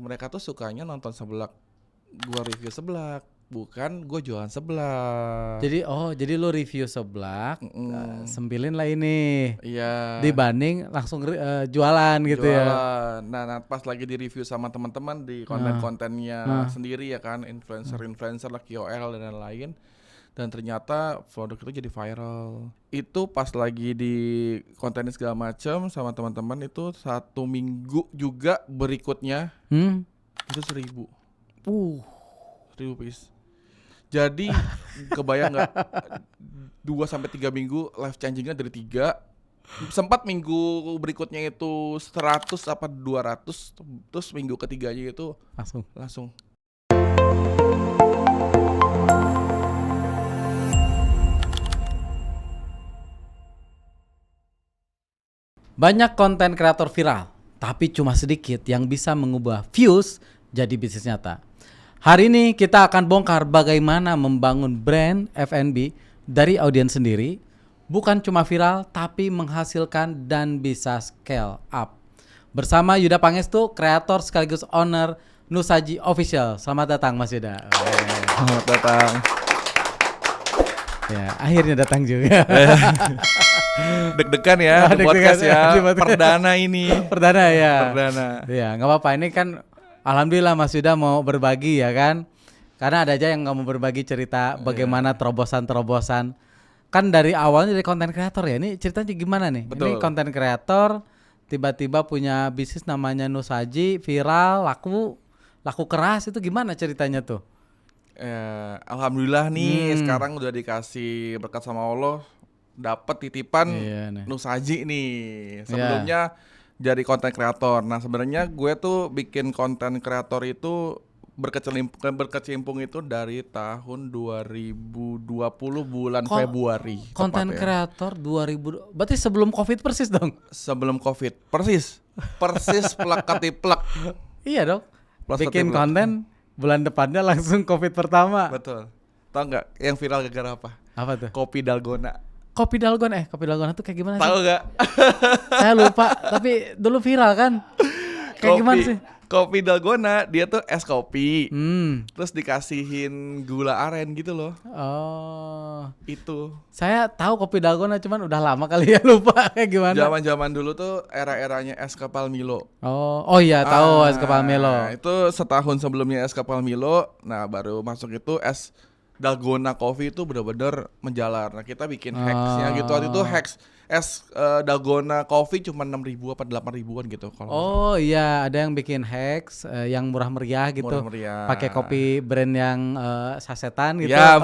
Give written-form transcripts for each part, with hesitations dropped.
mereka tuh sukanya nonton seblak, gua review seblak, bukan gua jualan seblak. Jadi lu review seblak, Mm-mm. sempilin lah ini. Iya. Dibanding langsung jualan gitu ya. Jualan. Nah, pas lagi di review sama teman-teman di konten-kontennya sendiri ya kan, influencer lah, KOL dan lain-lain. Dan ternyata produk itu jadi viral. Itu pas lagi di konten segala macam sama teman-teman itu 1 minggu juga berikutnya itu 1.000. 1.000 piece. Jadi kebayang nggak 2-3 minggu life changingnya dari 3. Sempat minggu berikutnya itu 100 apa 200, terus minggu ketiganya itu langsung. Banyak konten kreator viral, tapi cuma sedikit yang bisa mengubah views jadi bisnis nyata. Hari ini kita akan bongkar bagaimana membangun brand F&B dari audiens sendiri, bukan cuma viral tapi menghasilkan dan bisa scale up. Bersama Yuda Pangestu, kreator sekaligus owner Nusaji Official. Selamat datang Mas Yuda. Selamat datang. Ya, akhirnya datang juga. Deg-degan ya di podcast ya. Perdana ini. Perdana ya. Perdana. Ya, nggak apa-apa. Ini kan alhamdulillah Mas Yuda mau berbagi ya kan. Karena ada aja yang nggak mau berbagi cerita bagaimana terobosan-terobosan. Kan dari awalnya dari konten kreator ya. Ini ceritanya gimana nih? Betul. Ini konten kreator tiba-tiba punya bisnis namanya Nusaji, viral, laku keras, itu gimana ceritanya tuh? Alhamdulillah nih sekarang udah dikasih berkat sama Allah, dapat titipan Nusaji nih. Sebelumnya jadi konten kreator. Nah sebenarnya gue tuh bikin konten kreator itu berkecimpung itu dari tahun 2020 bulan Februari. Konten kreator 2000, berarti sebelum Covid persis dong? Sebelum Covid, persis plek. Iya dong. Bikin konten bulan depannya langsung Covid pertama. Betul. Tahu nggak yang viral gara-gara apa? Apa tuh? Kopi Dalgona. Kopi Dalgona tuh kayak gimana sih? Tahu nggak? Saya lupa, tapi dulu viral kan? Kayak gimana sih? Kopi Dalgona dia tuh es kopi, terus dikasihin gula aren gitu loh. Oh, itu. Saya tahu kopi Dalgona, cuman udah lama kali ya lupa kayak gimana. Zaman dulu tuh era-eranya es kepal Milo. Oh iya tahu es kepal Milo. Itu setahun sebelumnya es kepal Milo. Nah baru masuk itu es Dalgona Coffee itu benar-benar menjalar. Nah kita bikin hacksnya gitu. Waktu itu hacks es Dalgona Coffee cuma 6.000 apa 8.000-an gitu kalau. Oh iya, ada yang bikin hacks yang murah meriah gitu. Murah meriah. Pakai kopi brand yang sasetan gitu. Ya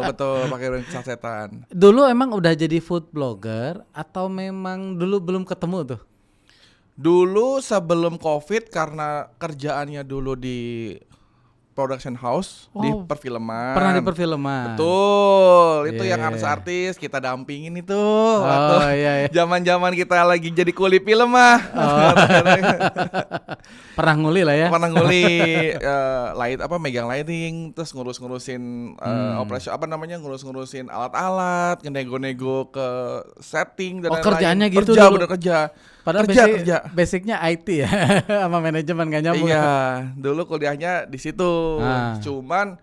betul, pakai brand sasetan. Dulu emang udah jadi food blogger atau memang dulu belum ketemu tuh? Dulu sebelum Covid karena kerjaannya dulu di production house di perfilman. Pernah di perfilman. Betul, itu yang artis-artis kita dampingin itu. Zaman-zaman kita lagi jadi kuli film mah. Pernah nguli lah ya. Pernah nguli megang lighting, terus ngurusin operasi ngurusin alat-alat, nego-nego ke setting dan lain-lain. Kerjaannya gitu dulu. Kerja. Padahal basicnya IT ya, sama manajemen gak nyambung. Iya, dulu kuliahnya di situ. Cuman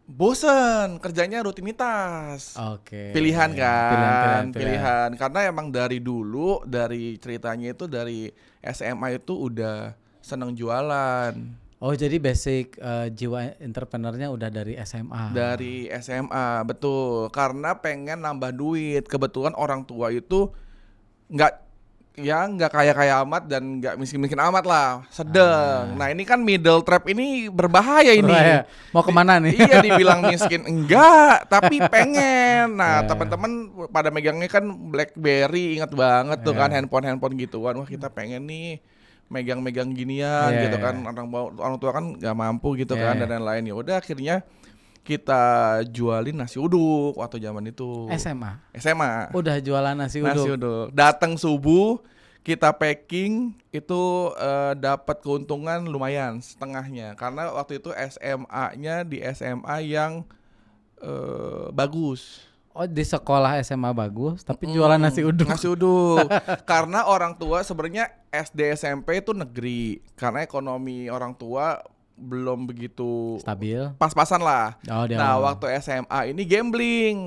bosen kerjanya rutinitas. Pilihan kan. Pilihan. Karena emang dari dulu, dari ceritanya itu dari SMA itu udah seneng jualan. Oh jadi basic jiwa entrepreneurnya udah dari SMA. Dari SMA, betul. Karena pengen nambah duit. Kebetulan orang tua itu nggak kaya amat dan nggak miskin amat lah, sedang. Nah ini kan middle trap ini berbahaya ini. Mau kemana nih? Iya dibilang miskin enggak, tapi pengen. Nah teman-teman pada megangnya kan BlackBerry, ingat banget tuh kan handphone gituan. Wah kita pengen nih megang ginian gitu kan. Orang tua kan nggak mampu gitu kan dan lain-lain. Ya udah akhirnya kita jualin nasi uduk waktu zaman itu. SMA. Udah jualan nasi uduk. Datang subuh, kita packing itu dapat keuntungan lumayan setengahnya karena waktu itu SMA-nya di SMA yang bagus. Oh, di sekolah SMA bagus, tapi jualan nasi uduk. Nasi uduk. Karena orang tua sebenarnya SD SMP itu negeri. Karena ekonomi orang tua belum begitu Stabil. pas-pasan lah. Oh, di Nah, awal. waktu SMA ini gambling.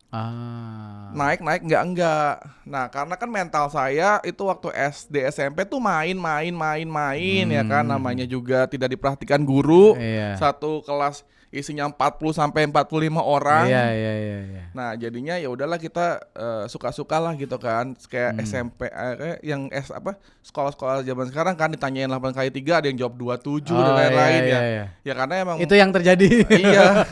Ah. Naik enggak. Nah, karena kan mental saya itu waktu SD SMP tuh main ya kan, namanya juga tidak diperhatikan guru. Iya. Satu kelas isinya 40 sampai 45 orang. Iya. Nah, jadinya ya udahlah kita suka-suka lah gitu kan. Kayak SMP yang sekolah-sekolah zaman sekarang kan ditanyain 8 kali 3 ada yang jawab 27 dan lain-lain ya. Iya. Ya karena emang Itu yang terjadi. iya.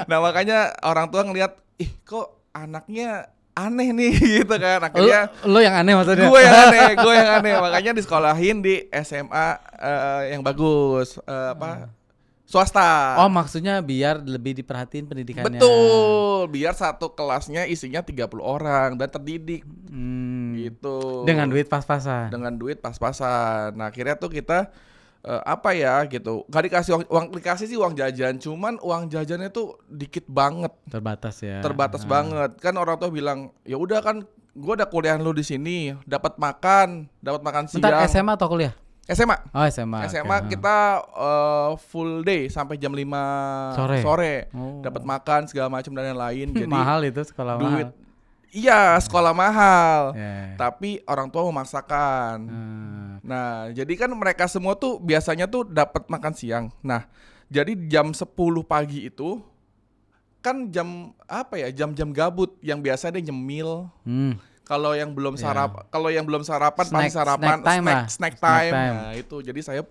Nah, makanya orang tua ngelihat, ih kok anaknya aneh nih gitu kan. Akhirnya Lo yang aneh maksudnya. gue yang aneh. Makanya disekolahin di SMA yang bagus, swasta. Oh, maksudnya biar lebih diperhatiin pendidikannya. Betul, biar satu kelasnya isinya 30 orang dan terdidik. Gitu. Dengan duit pas-pasan. Dengan duit pas-pasan. Nah, akhirnya tuh kita gitu. Gak dikasih uang, dikasih sih uang jajan, cuman uang jajannya tuh dikit banget. Terbatas ya. Terbatas banget. Kan orang tua bilang, "Ya udah kan gua udah kuliah lu di sini, dapat makan siang." Bentar, SMA atau kuliah? SMA. Oh, SMA. SMA oke. kita full day sampai jam 5 sore. Oh. Dapat makan segala macam dan lain-lain. Jadi mahal itu sekolah duit. mahal. Iya, sekolah mahal. Yeah. Tapi orang tua memaksakan. Nah, jadi kan mereka semua tuh biasanya tuh dapat makan siang. Nah, jadi jam 10 pagi itu kan jam-jam gabut yang biasa dia nyemil. Kalau yang belum sarapan pasti sarapan, snack time. Nah, itu jadi saya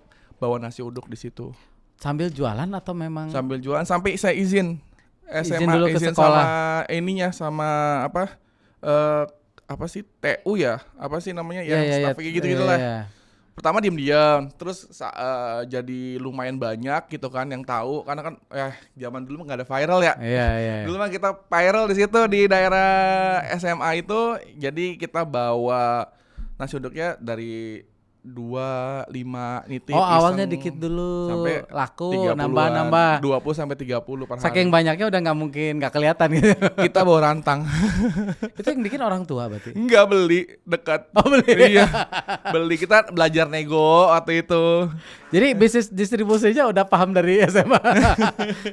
bawa nasi uduk di situ. Sambil jualan atau memang Sambil jualan sampai saya izin SMA, dulu ke izin sekolah. sama apa sih TU ya? Apa sih namanya yang staff kayak gitu-gitulah. Iya. Pertama diam-diam, terus jadi lumayan banyak gitu kan yang tahu karena kan zaman dulu mah nggak ada viral ya. Iya. Dulu mah kita viral di situ di daerah SMA itu, jadi kita bawa nasi uduknya dari 2-5 nitip. Oh, awalnya iseng, dikit dulu, sampai laku 30-an, nambah. 20 sampai 30 per hari. Saking banyaknya udah nggak mungkin nggak kelihatan gitu. Kita bawa rantang. Itu yang bikin orang tua berarti. Enggak, beli dekat. Oh, beli. Iya. Beli, kita belajar nego waktu itu. Jadi bisnis distribusinya udah paham dari SMA.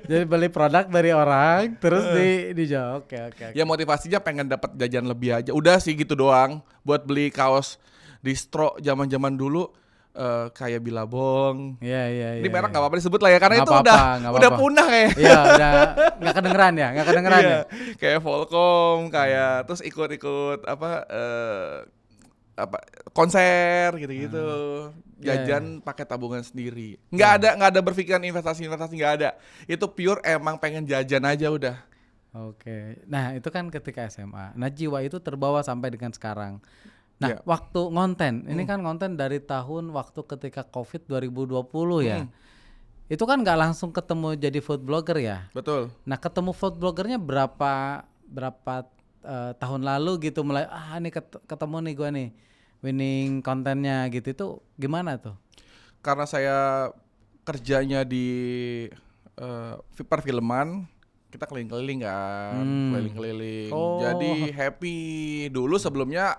Jadi beli produk dari orang terus dijual. Oke. Ya motivasinya pengen dapat jajan lebih aja. Udah sih gitu doang. Buat beli kaos distro zaman-zaman dulu kayak Billabong. Iya. Ini merek nggak apa-apa disebut lah ya karena Nggak itu apa-apa. udah punah ya. Iya, udah nggak kedengeran ya. Iya, kayak Volcom, kayak terus ikut konser gitu-gitu. Jajan pakai tabungan sendiri. Nggak ada berpikiran investasi nggak ada. Itu pure emang pengen jajan aja udah. Oke. Nah, itu kan ketika SMA. Nah, jiwa itu terbawa sampai dengan sekarang. Nah, waktu ngonten, ini kan ngonten dari tahun waktu ketika COVID 2020 ya. Itu kan nggak langsung ketemu jadi food blogger ya. Betul. Nah, ketemu food bloggernya berapa tahun lalu gitu mulai ini ketemu nih gue nih winning kontennya gitu, itu gimana tuh? Karena saya kerjanya di perfilman, kita keliling-keliling kan, keliling-keliling. Oh. Jadi happy. Dulu sebelumnya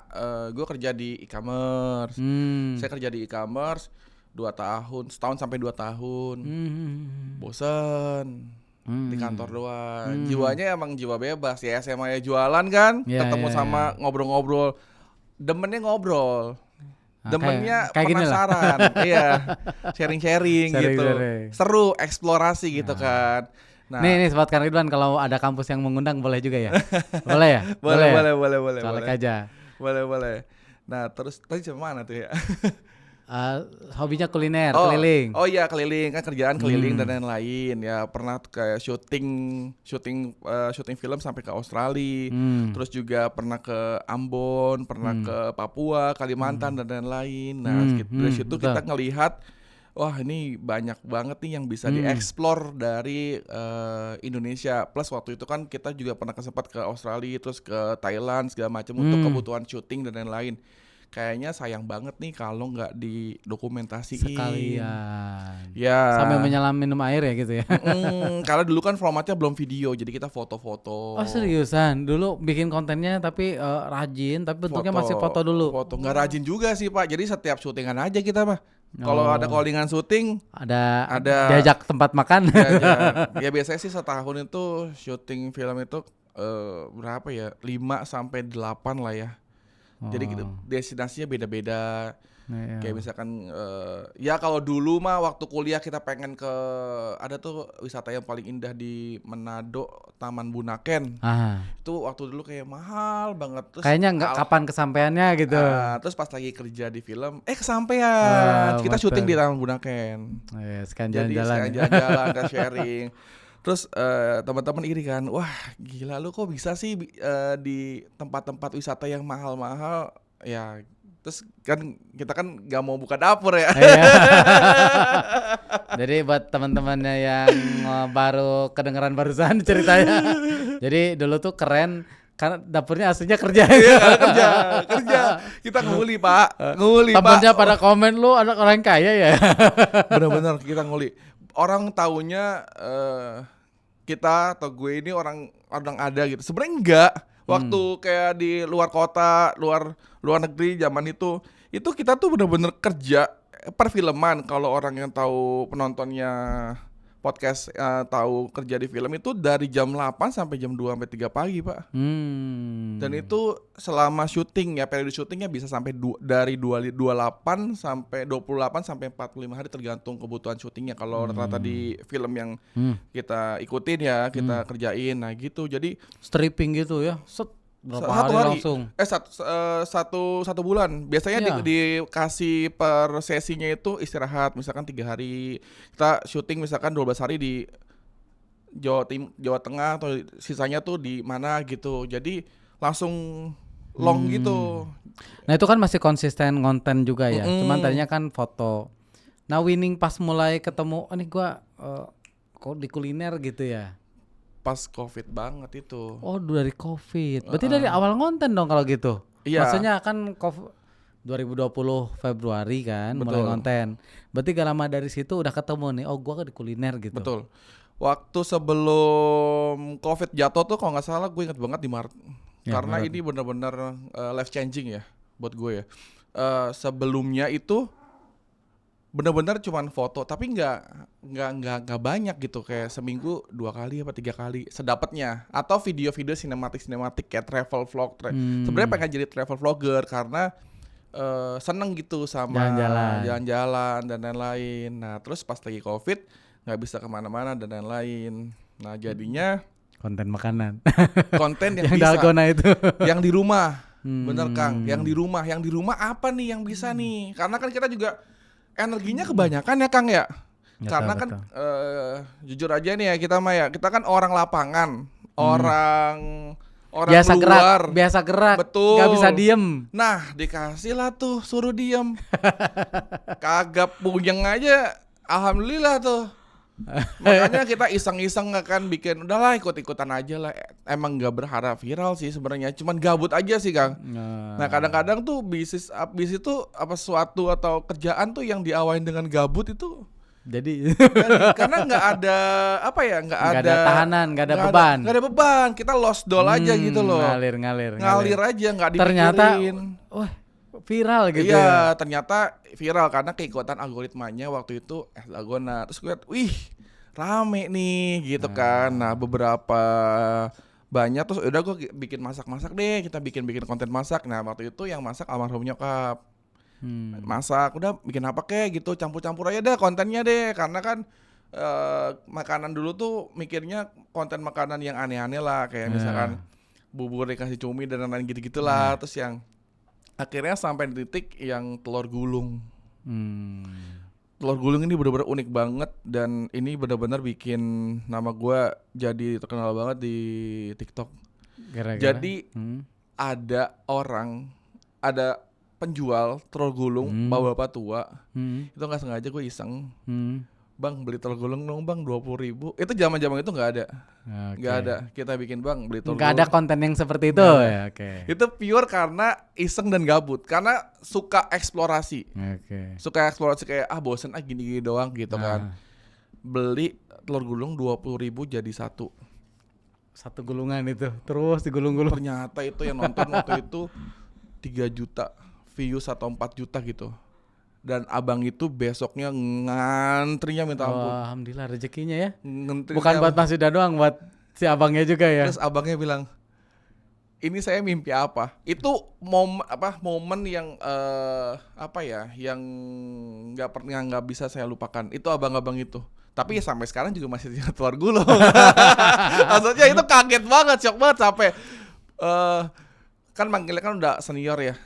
gue kerja di e-commerce. Saya kerja di e-commerce 2 tahun, setahun sampai 2 tahun. Bosen di kantor doang. Jiwanya emang jiwa bebas ya, SMA ya jualan kan, ketemu sama ngobrol-ngobrol. Demennya ngobrol. Demennya kayak penasaran. Iya. Sharing-sharing gitu. Seru, eksplorasi gitu kan. Nah, nih Sobat Kang Ridwan, kalau ada kampus yang mengundang boleh juga ya? Boleh ya? Boleh. Colek aja. Boleh. Nah, terus tadi sampai mana tuh ya? Hobinya kuliner, keliling. Oh iya, keliling kan, kerjaan keliling dan lain-lain. Ya pernah kayak syuting film sampai ke Australia. Terus juga pernah ke Ambon, pernah ke Papua, Kalimantan dan lain-lain. Nah, dari situ kita ngelihat, wah ini banyak banget nih yang bisa dieksplor dari Indonesia. Plus waktu itu kan kita juga pernah kesempat ke Australia, terus ke Thailand segala macam untuk kebutuhan syuting dan lain-lain. kayaknya sayang banget nih kalau nggak didokumentasiin. Sekalian. Ya. Sambil menyelam minum air ya gitu ya. Karena dulu kan formatnya belum video, jadi kita foto-foto. Oh seriusan? Dulu bikin kontennya tapi rajin, tapi bentuknya masih foto dulu. Foto nggak rajin juga sih Pak. Jadi setiap syutingan aja kita mah. Kalau ada callingan syuting, ada diajak tempat makan. Ya biasanya sih setahun itu syuting film itu berapa ya? 5-8 lah ya. Jadi gitu, destinasinya beda-beda. Iya. Kayak misalkan ya kalau dulu mah waktu kuliah kita pengen ke ada tuh wisata yang paling indah di Manado, Taman Bunaken. Itu waktu dulu kayak mahal banget. Terus kayaknya nggak kapan kesampaiannya gitu. Terus pas lagi kerja di film, kesampaian. Kita syuting di Taman Bunaken. Sekian jalan-jalan. Jadi sekian jalan-jalan, kita sharing. Terus teman-teman iri kan, wah gila lu kok bisa sih di tempat-tempat wisata yang mahal-mahal ya. Terus kan kita kan gak mau buka dapur ya. Jadi buat teman-temannya yang baru kedengeran barusan ceritanya. Jadi dulu tuh keren karena dapurnya aslinya kerja. kerja. Kita nguli Pak. Temennya pada komen lu anak orang kaya ya. Bener-bener kita nguli. Orang taunya kita atau gue ini orang ada gitu. Sebenarnya enggak. Waktu kayak di luar kota, luar negeri zaman itu kita tuh bener-bener kerja perfilman. Kalau orang yang tahu penontonnya podcast tahu kerja di film itu dari jam 8 sampai jam 2 sampai 3 pagi, Pak. Dan itu selama syuting ya, periode syutingnya bisa sampai dari 28 sampai 28 sampai 45 hari tergantung kebutuhan syutingnya. Kalau rata-rata di film yang kita ikutin ya, kita kerjain. Nah, gitu. Jadi stripping gitu ya. Berapa satu hari langsung? Satu bulan. Biasanya dikasih per sesinya itu istirahat. Misalkan 3 hari kita syuting, misalkan 12 hari di Jawa Tengah atau sisanya tuh di mana gitu. Jadi langsung long gitu. Nah itu kan masih konsisten konten juga ya. Cuman tadinya kan foto. Nah Winning pas mulai ketemu, ini gua kok di kuliner gitu ya. Pas COVID banget itu. Oh dari COVID. Berarti dari awal konten dong kalau gitu. Iya. Maksudnya kan 2020 Februari kan. Betul. Mulai konten. Berarti gak lama dari situ udah ketemu nih. Oh gua di kuliner gitu. Betul. Waktu sebelum COVID jatuh tuh kalau nggak salah gue inget banget di Maret. Ya, karena ini benar-benar life changing ya buat gue ya. Sebelumnya itu benar-benar cuman foto, tapi nggak banyak gitu, kayak seminggu 2 kali apa 3 kali sedapatnya, atau video-video sinematik kayak travel vlog. Sebenarnya pengen jadi travel vlogger karena seneng gitu sama jalan-jalan dan lain-lain. Nah terus pas lagi COVID nggak bisa kemana-mana dan lain-lain. Nah jadinya konten makanan. Konten yang bisa. Dalgona itu. Yang di rumah, bener Kang. Yang di rumah apa nih yang bisa nih? Karena kan kita juga energinya kebanyakan ya Kang ya. Karena kan jujur aja nih ya kita kan orang lapangan, orang biasa luar, biasa gerak, betul. Gak bisa diem. Nah dikasih lah tuh suruh diem, kagak puyeng aja, alhamdulillah tuh. Makanya kita iseng-iseng kan bikin, udahlah ikut-ikutan aja lah. Emang nggak berharap viral sih sebenarnya, cuman gabut aja sih Kang. Nah kadang-kadang tuh bisnis itu apa sesuatu atau kerjaan tuh yang diawalin dengan gabut itu. Jadi karena nggak ada nggak ada tahanan, nggak ada beban. Nggak ada beban, kita lost doll aja gitu loh. Ngalir aja, nggak dipikirin. Ternyata, viral gitu. Iya, ternyata viral karena keikutan algoritmanya waktu itu Dalgona. Terus gue liat, wih rame nih gitu kan. Nah beberapa banyak, terus udah gue bikin masak-masak deh. Kita bikin konten masak. Nah waktu itu yang masak almarhum nyokap. Masak, udah bikin apa kek gitu, campur-campur aja deh kontennya deh. Karena kan makanan dulu tuh mikirnya konten makanan yang aneh-aneh lah. Kayak misalkan bubur dikasih cumi dan lain-lain gitu-gitulah. Terus yang akhirnya sampai di titik yang telur gulung. Telur gulung ini benar-benar unik banget, dan ini benar-benar bikin nama gue jadi terkenal banget di TikTok. Jadi ada penjual telur gulung bapak-bapak tua. Itu nggak sengaja gue iseng Bang beli telur gulung dong bang 20.000. Itu zaman itu nggak ada. Nggak ada. Kita bikin bang beli telur Nggak ada gulung. konten yang seperti itu ya. Oke. Itu pure karena iseng dan gabut. Karena suka eksplorasi. Oke. Suka eksplorasi kayak bosen gini-gini doang gitu kan. Nah, Beli telur gulung 20.000 jadi satu. satu gulungan itu terus digulung-gulung. Ternyata itu yang nonton waktu itu 3 juta views atau 4 juta gitu. Dan abang itu besoknya ngantrinya minta Oh, ampun. alhamdulillah rezekinya ya. Ngantrinya Bukan buat Mas Yuda doang, buat si abangnya juga ya. Terus abangnya bilang, ini saya mimpi apa? Itu momen yang yang nggak bisa saya lupakan. Itu abang-abang itu. Tapi sampai sekarang juga masih telur gulung. Maksudnya itu kaget banget, shock banget sampai kan manggilnya kan udah senior ya.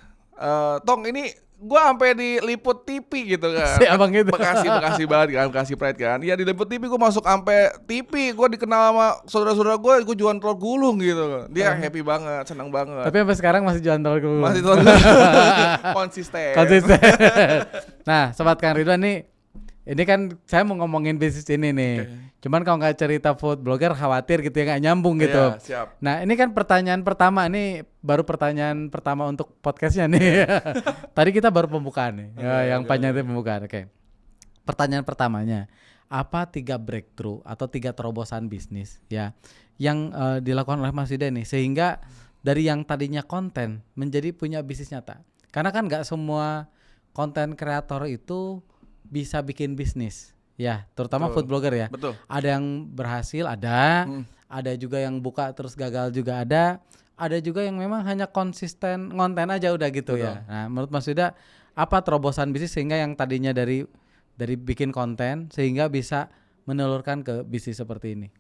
Tong ini gua sampai diliput TV gitu kan. Si abang itu. Bekasi banget kan, Bekasi Pride kan. Ya diliput TV gua masuk sampai TV, gua dikenal sama saudara-saudara gua jualan telur gulung gitu. Dia happy banget, senang banget. Tapi sampai sekarang masih jualan telur gulung. Masih telur gulung. Konsisten. Nah, sobat Kang Ridwan nih, ini kan saya mau ngomongin bisnis ini nih. Cuman kalau nggak cerita food blogger khawatir gitu ya, nggak nyambung gitu. Iya, siap. Nah, ini kan pertanyaan pertama, ini baru pertanyaan pertama untuk podcastnya nih. Tadi kita baru pembukaan nih, yang panjang itu pembukaan. Oke. Pertanyaan pertamanya, apa 3 breakthrough atau 3 terobosan bisnis ya yang dilakukan oleh Mas Yuda nih sehingga dari yang tadinya konten menjadi punya bisnis nyata? Karena kan nggak semua konten kreator itu bisa bikin bisnis. Ya, terutama food blogger ya. Betul. Ada yang berhasil, ada juga yang buka terus gagal juga ada juga yang memang hanya konsisten ngonten aja udah gitu. Betul. Ya. Nah, menurut Mas Yuda apa terobosan bisnis sehingga yang tadinya dari bikin konten sehingga bisa menelurkan ke bisnis seperti ini?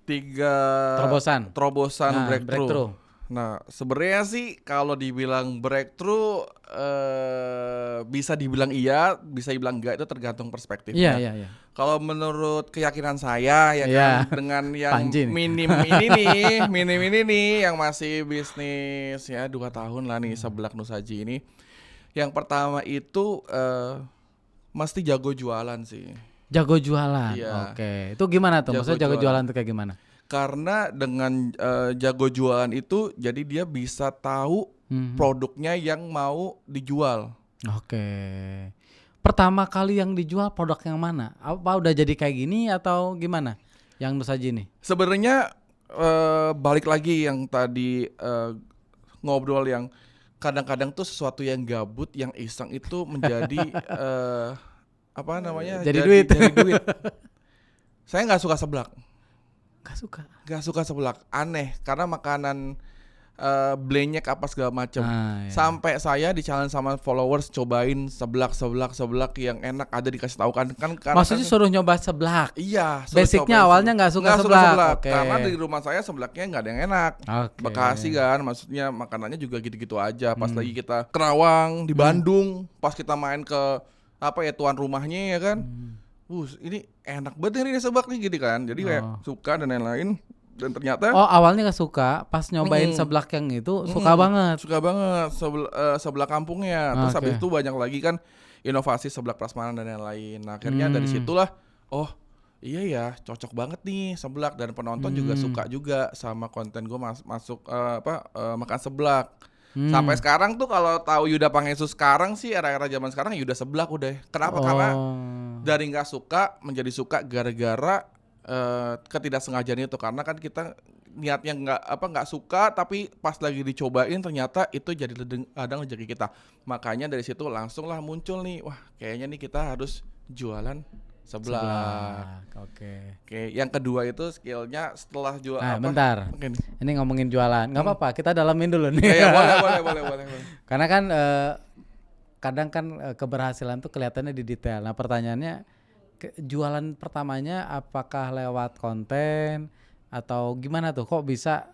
3 terobosan breakthrough. Nah, sebenarnya sih kalau dibilang breakthrough bisa dibilang iya, bisa dibilang enggak, itu tergantung perspektifnya. Iya. Kalau menurut keyakinan saya ya kan dengan yang minim ini nih yang masih bisnis ya 2 tahun lah nih Seblak Nusaji ini. Yang pertama itu mesti jago jualan sih. Jago jualan. Iya. Oke. Itu gimana tuh? Maksudnya jago jualan tuh kayak gimana? Karena dengan jago jualan itu jadi dia bisa tahu produknya yang mau dijual. Oke. Pertama kali yang dijual produk yang mana? Apa udah jadi kayak gini atau gimana? Yang Nusaji nih? Sebenarnya balik lagi yang tadi ngobrol yang kadang-kadang tuh sesuatu yang gabut, yang iseng itu menjadi Jadi duit. Saya nggak suka seblak. Gak suka seblak, aneh karena makanan blenyek apa segala macam. Iya. Sampai saya di challenge sama followers cobain seblak yang enak, ada dikasih tahu kan maksudnya suruh nyoba seblak. Iya, basicnya awalnya nggak suka seblak. Okay. Karena di rumah saya seblaknya nggak ada yang enak. Bekasi kan, maksudnya makanannya juga gitu-gitu aja. Pas lagi kita Kerawang di Bandung, pas kita main ke tuan rumahnya ya kan. Ini enak banget ini seblak nih gitu kan. Jadi kayak suka dan lain-lain. Dan ternyata awalnya gak suka, pas nyobain seblak yang itu suka banget. Suka banget seblak kampungnya. Terus habis itu banyak lagi kan inovasi seblak prasmanan dan lain-lain. Nah, akhirnya dari situlah iya ya, cocok banget nih seblak, dan penonton juga suka juga sama konten gue masuk makan seblak. Sampai sekarang tuh kalau tahu Yuda Pangestu sekarang sih era-era zaman sekarang Yuda seblak udah. Kenapa? Karena dari nggak suka menjadi suka gara-gara ketidaksengajaan itu, karena kan kita niatnya nggak suka, tapi pas lagi dicobain ternyata itu jadi ladang rezeki kita. Makanya dari situ langsunglah muncul nih, wah kayaknya nih kita harus jualan seblak. Oke. Yang kedua itu skillnya setelah jual bentar. Ini ngomongin jualan, nggak apa-apa, kita dalamin dulu nih. Ya, boleh. Karena kan kadang kan keberhasilan tuh kelihatannya di detail. Nah pertanyaannya, jualan pertamanya apakah lewat konten atau gimana tuh? Kok bisa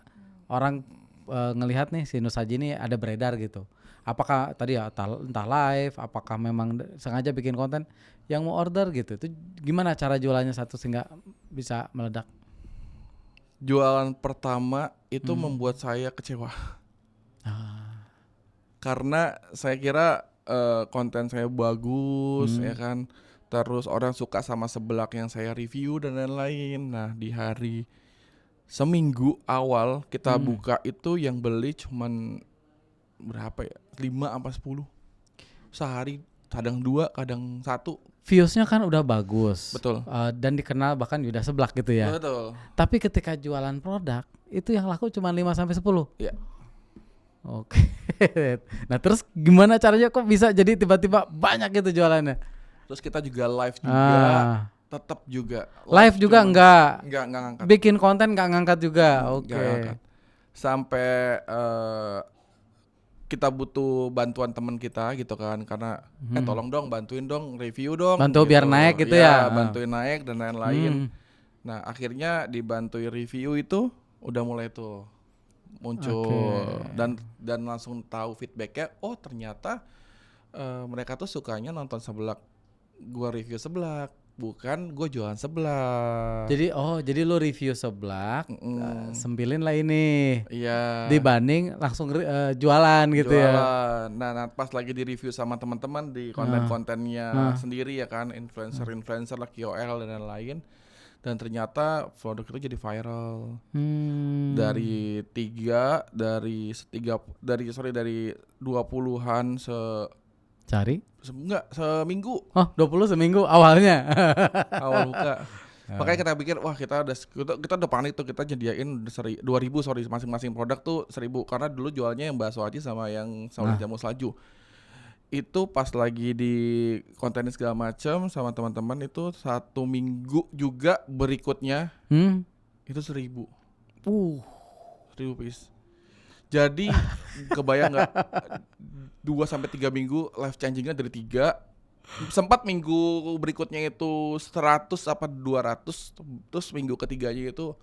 orang ngelihat nih si Nusaji ini ada beredar gitu? Apakah tadi ya entah live, apakah memang sengaja bikin konten yang mau order gitu? Itu gimana cara jualannya satu sehingga bisa meledak? Jualan pertama itu membuat saya kecewa. Karena saya kira konten saya bagus ya kan. terus orang suka sama seblak yang saya review dan lain-lain. Nah, di hari seminggu awal kita buka itu yang beli cuman berapa ya? 5 apa 10 sehari, kadang 2, kadang 1. Views-nya kan udah bagus. Betul. Dan dikenal bahkan udah seblak gitu ya. Betul. Tapi ketika jualan produk itu yang laku cuma 5 sampai 10. Iya. Oke. Nah, terus gimana caranya kok bisa jadi tiba-tiba banyak gitu jualannya? Terus kita juga live juga, tetap juga. Live juga cuman enggak ngangkat. bikin konten enggak ngangkat juga. Oke. Nggak ngangkat. Sampai kita butuh bantuan teman kita gitu kan, karena tolong dong, bantuin dong, review dong. Bantu gitu. biar naik gitu ya. Bantuin naik dan lain-lain. Nah, akhirnya dibantuin review itu udah mulai tuh muncul dan langsung tahu feedbacknya. Oh, ternyata mereka tuh sukanya nonton seblak gua review seblak, bukan gua jualan seblak. Jadi lo review seblak, sembilin lah ini. Iya. Dibanding langsung jualan gitu ya. Nah, pas lagi di review sama teman-teman di konten-kontennya sendiri ya kan, influencer lah, KOL dan lain-lain. Dan ternyata produk itu jadi viral. Dari 20-an seminggu. Oh, 20 seminggu awalnya. Awal buka. Makanya kita pikir wah kita udah panik tuh, kita nyediain 2.000 masing-masing produk tuh 1.000, karena dulu jualnya yang bakso aci sama yang jamu salju. Itu pas lagi di konten segala macam sama teman-teman itu 1 minggu juga berikutnya itu 1.000. 1.000 piece. Jadi kebayang nggak 2-3 minggu life changingnya dari 3. Sempat minggu berikutnya itu 100 apa 200, terus minggu ketiganya itu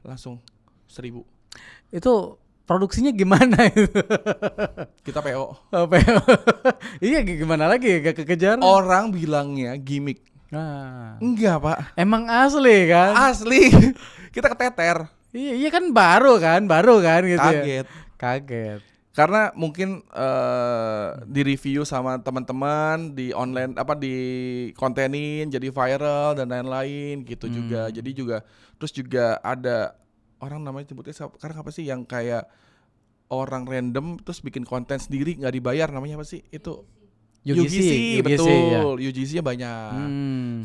langsung 1.000. Itu produksinya gimana itu? Kita PO. PO. Iya, gimana lagi gak kekejar? Orang bilangnya gimmick. Enggak, Pak. Emang asli kan? Asli. Kita keteter. Iya kan baru kan gitu. Kaget. Karena mungkin di review sama teman-teman di online di kontenin jadi viral dan lain-lain gitu juga. Jadi juga terus juga ada orang namanya sebutnya sekarang apa sih yang kayak orang random terus bikin konten sendiri nggak dibayar, namanya apa sih itu? UGC betul. Ya. UGC-nya banyak.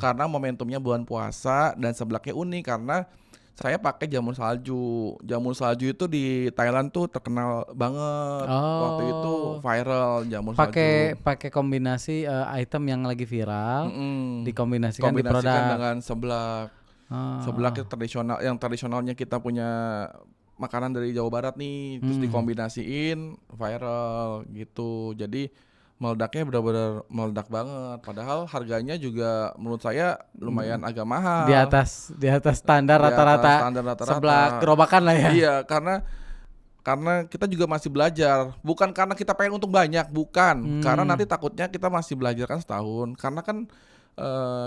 Karena momentumnya bulan puasa dan seblaknya unik karena saya pakai jamur salju. Jamur salju itu di Thailand tuh terkenal banget. Waktu itu viral jamur salju. Pakai kombinasi item yang lagi viral dikombinasikan di produk dengan seblak. Seblak tradisional, yang tradisionalnya kita punya makanan dari Jawa Barat nih, terus dikombinasiin viral gitu. Jadi meledaknya benar-benar meledak banget. Padahal harganya juga menurut saya lumayan agak mahal. Di atas standar rata-rata seblak gerobakan lah ya. Iya, karena kita juga masih belajar. Bukan karena kita pengen untung banyak, bukan. Karena nanti takutnya kita masih belajar kan setahun. Karena kan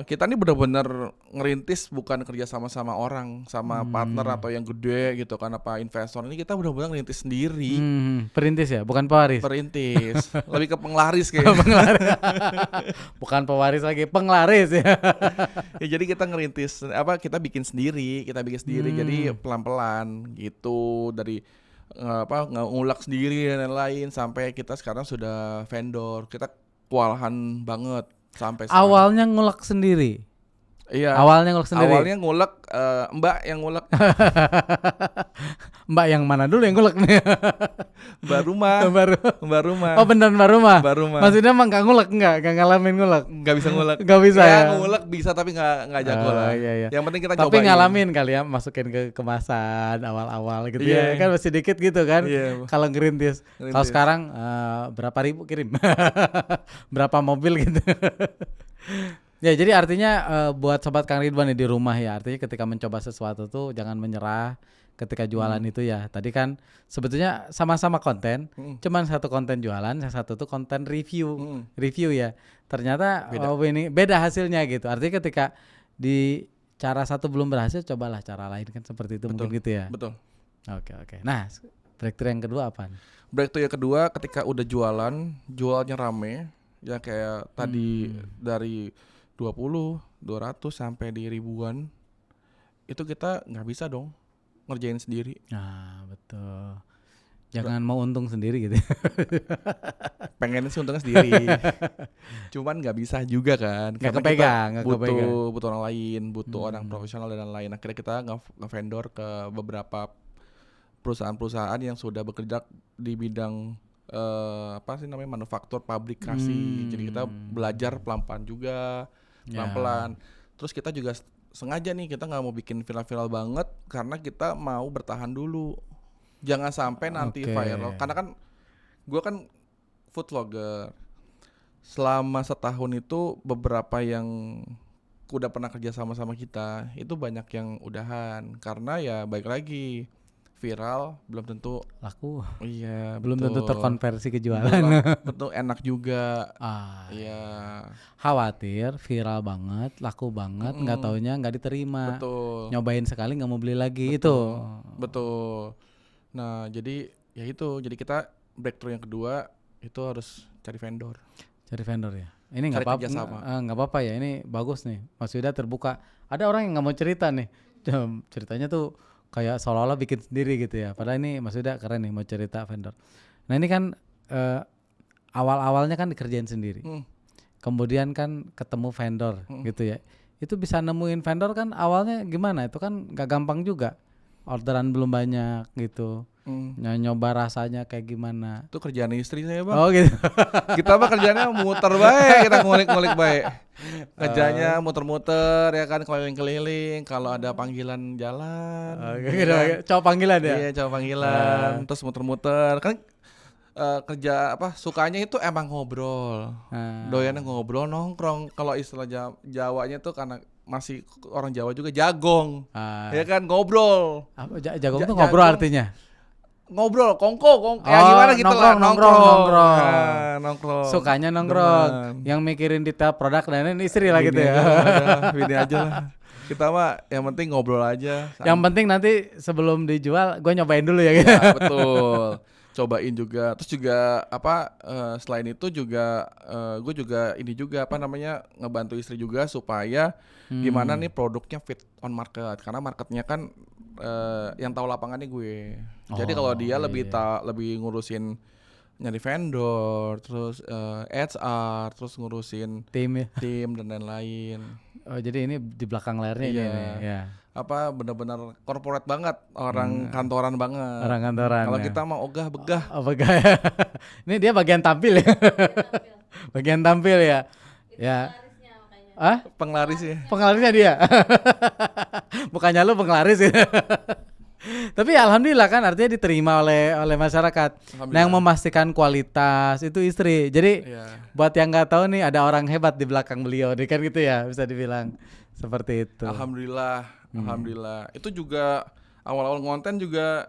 kita ini benar-benar ngerintis, bukan kerja sama orang, sama partner atau yang gede gitu kan, apa investor. Ini kita benar-benar ngerintis sendiri. Perintis ya, bukan pewaris. Perintis, lebih ke penglaris kayaknya. Bukan pewaris lagi, penglaris ya. Ya jadi kita ngerintis, kita bikin sendiri. Jadi pelan-pelan gitu, dari ngulak sendiri dan lain-lain sampai kita sekarang sudah vendor. Kita kewalahan banget. Sampai sekarang. Awalnya ngulek sendiri. Iya. Awalnya ngulek, Mbak yang ngulek. Mbak yang mana dulu yang ngulek nih? Mbak rumah. Oh beneran Mbak rumah. Maksudnya emang nggak ngulek, nggak ngalamin ngulek. Nggak bisa ngulek. Nggak bisa ya. Ngulek bisa tapi nggak jago lah. Iya. Yang penting kita tapi cobain. ngalamin kali ya, masukin ke kemasan awal-awal gitu ya. Kan masih dikit gitu kan. Kalau ngerintis. Kalau sekarang berapa ribu kirim? Berapa mobil gitu. Ya jadi artinya buat sobat Kang Ridwan di rumah ya, artinya ketika mencoba sesuatu tuh jangan menyerah ketika jualan itu ya. Tadi kan sebetulnya sama-sama konten, cuman satu konten jualan, yang satu tuh konten review ya. Ternyata beda hasilnya gitu. Artinya ketika di cara satu belum berhasil, cobalah cara lain kan seperti itu. Betul, mungkin gitu ya. Betul. Oke. Nah breakthrough yang kedua apa? Breakthrough yang kedua ketika udah jualnya rame, ya kayak tadi dari 200 sampai di ribuan. Itu kita nggak bisa dong ngerjain sendiri. Nah, betul. Jangan mau untung sendiri gitu. Pengennya sih untungnya sendiri. Cuman nggak bisa juga kan. Nggak Karena kepegang, kita nggak kepegang. butuh orang lain, butuh orang profesional dan lain-lain. Akhirnya kita nge-vendor ke beberapa perusahaan-perusahaan yang sudah bekerja di bidang apa sih namanya, manufaktur, pabrikasi. Jadi kita belajar pelan-pelan juga, pelan-pelan. Terus kita juga sengaja nih, kita nggak mau bikin viral-viral banget karena kita mau bertahan dulu. Jangan sampai nanti viral. Karena kan gue kan food vlogger. Selama setahun itu beberapa yang udah pernah kerja sama kita itu banyak yang udahan karena ya baik lagi viral belum tentu laku. Iya, Belum betul. tentu terkonversi ke jualan. Betul, enak juga. Iya. Iya. Khawatir viral banget, laku banget, nggak taunya nggak diterima. Betul. Nyobain sekali nggak mau beli lagi. Betul. Nah, jadi ya itu. Jadi kita breakthrough yang kedua itu harus cari vendor. Cari vendor ya. Ini nggak Cari apa-apa. kerjasama. Nggak apa-apa ya. Ini bagus nih. Mas Yuda terbuka. Ada orang yang nggak mau cerita nih. Ceritanya tuh kayak seolah-olah bikin sendiri gitu ya. Padahal ini Mas Yuda keren nih mau cerita vendor. Nah ini kan awal-awalnya kan dikerjain sendiri. Kemudian kan ketemu vendor gitu ya. Itu bisa nemuin vendor kan awalnya gimana? Itu kan nggak gampang juga. Orderan belum banyak gitu. Nyoba rasanya kayak gimana. Itu kerjaan istri saya, Bang. Oh gitu. Kita mah kerjanya muter baik, kita ngulik-ngulik baik. Kerjanya muter-muter ya kan, keliling-keliling. Kalau ada panggilan jalan. Cowok panggilan ya? Iya, cowok panggilan. Terus muter-muter. Kan kerja apa sukanya itu emang ngobrol. Doyannya ngobrol, nongkrong. Kalau istilah Jawanya tuh karena masih orang Jawa juga jagong. Ya kan, ngobrol. Jagong tuh ngobrol artinya? Ngobrol, kongko ya gimana gitu lah, nongkrong. Sukanya nongkrong. Yang mikirin detail produk dan istri lah gitu ya. Bini aja lah. Kita mah yang penting ngobrol aja. Yang penting nanti sebelum dijual gue nyobain dulu ya gitu. Ya, betul. Cobain juga. Terus juga apa selain itu juga gue juga ini juga apa namanya ngebantu istri juga supaya gimana nih produknya fit on market, karena marketnya kan yang tahu lapangannya gue. Jadi kalau dia lebih ngurusin nyari vendor, terus HR, terus ngurusin tim dan lain-lain. Oh jadi ini di belakang layarnya ini ya. Apa benar-benar corporate banget, orang kantoran banget. Orang kantoran. Kalau kita mah ogah-begah. Begah ya. Ini dia bagian tampil ya. Bagian tampil ya. Ya. Penglaris ya. Penglarisnya dia. Bukannya lu penglaris ya. Tapi alhamdulillah kan artinya diterima oleh masyarakat. Nah yang memastikan kualitas itu istri. Jadi buat yang nggak tahu nih ada orang hebat di belakang beliau, nih kan gitu ya bisa dibilang seperti itu. Alhamdulillah. Itu juga awal-awal konten juga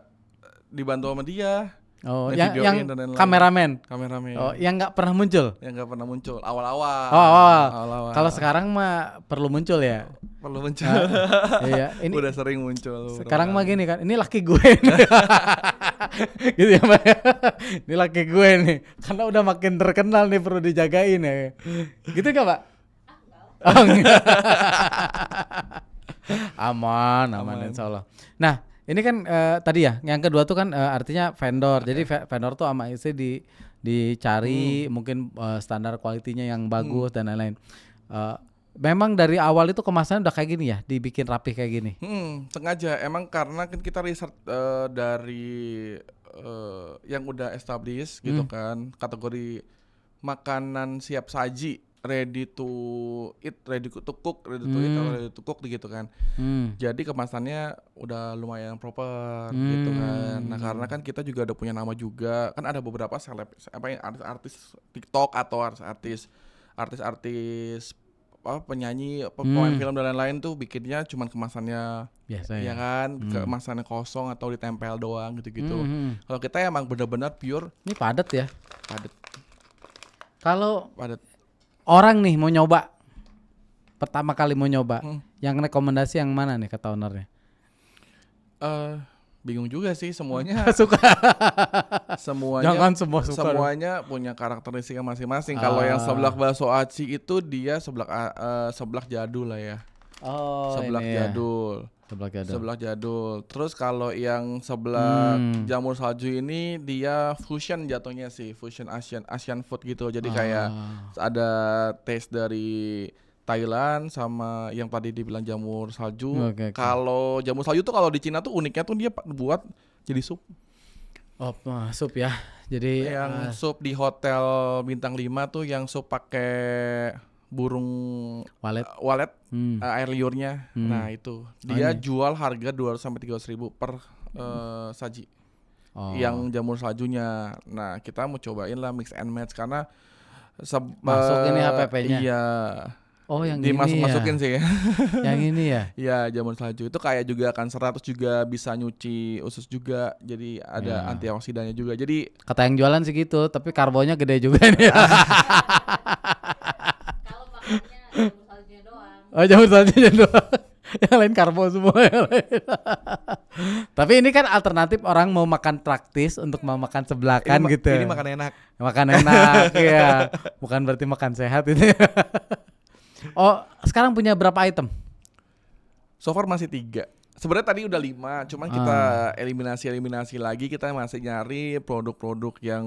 dibantu sama dia. Oh, yang kameramen. Oh, yang nggak pernah muncul. Yang nggak pernah muncul awal-awal. Awal-awal. Kalau sekarang mah perlu muncul ya. Perlu muncul. Iya, ini udah sering muncul. Sekarang mah gini kan, ini laki gue. Gitu ya, Mbak. Ini laki gue nih. Karena udah makin terkenal nih perlu dijagain ya. Gitu enggak, Pak? Oh, enggak. Aman insyaallah. Nah, ini kan tadi ya, yang kedua tuh kan artinya vendor. Jadi vendor tuh sama istri dicari mungkin standar kualitinya yang bagus dan lain-lain. Memang dari awal itu kemasannya udah kayak gini ya, dibikin rapih kayak gini. Sengaja. Emang karena kan kita research dari yang udah established gitu kan, kategori makanan siap saji, ready to eat, ready to cook, ready to cook gitu kan. Jadi kemasannya udah lumayan proper gitu kan. Nah karena kan kita juga udah punya nama juga, kan ada beberapa artis TikTok atau artis penyanyi, pemain film dan lain-lain tuh bikinnya cuman kemasannya biasa ya kan, kemasannya kosong atau ditempel doang gitu-gitu. Kalau kita emang benar-benar pure. Ini padat ya. Padat. Kalau orang nih mau nyoba, pertama kali mau nyoba, yang rekomendasi yang mana nih kata ownernya? Bingung juga sih semuanya. Suka. Semuanya Jangan semua suka. semuanya punya karakteristiknya masing-masing. Kalau yang seblak bakso aci itu dia seblak jadul lah ya. Oh, Seblak ini ya. jadul. Seblak jadul. Seblak jadul. Terus kalau yang seblak jamur salju ini dia fusion jatuhnya sih, fusion Asian food gitu. Jadi kayak ada taste dari Thailand sama yang tadi dibilang jamur salju. Oke. Kalau jamur salju tuh kalau di Cina tuh uniknya tuh dia buat jadi sup. Oh, sup ya. Jadi Yang sup di hotel bintang 5 tuh yang sup pakai burung walet air liurnya. Nah, itu. Dia jual harga 200 sampai 300 ribu per saji. Yang jamur saljunya. Nah, kita mau cobain lah mix and match karena masuk ini HPP-nya. Iya. Oh, yang ini masukin ya. sih ya. Yang ini ya. Iya, jamur salju itu kayak juga kan 100 juga bisa nyuci usus juga. Jadi ada antioksidannya juga. Jadi kata yang jualan sih gitu, tapi karbonya gede juga nih. Kalau makannya jamur saljunya doang. Oh, jamur saljunya doang. Yang lain karbo semua. Tapi ini kan alternatif orang mau makan praktis untuk mau makan sebelakan gitu. Ini makan enak. Makan enak ya. Bukan berarti makan sehat itu. Oh, sekarang punya berapa item? So far masih 3. Sebenarnya tadi udah 5, cuman kita eliminasi lagi. Kita masih nyari produk-produk yang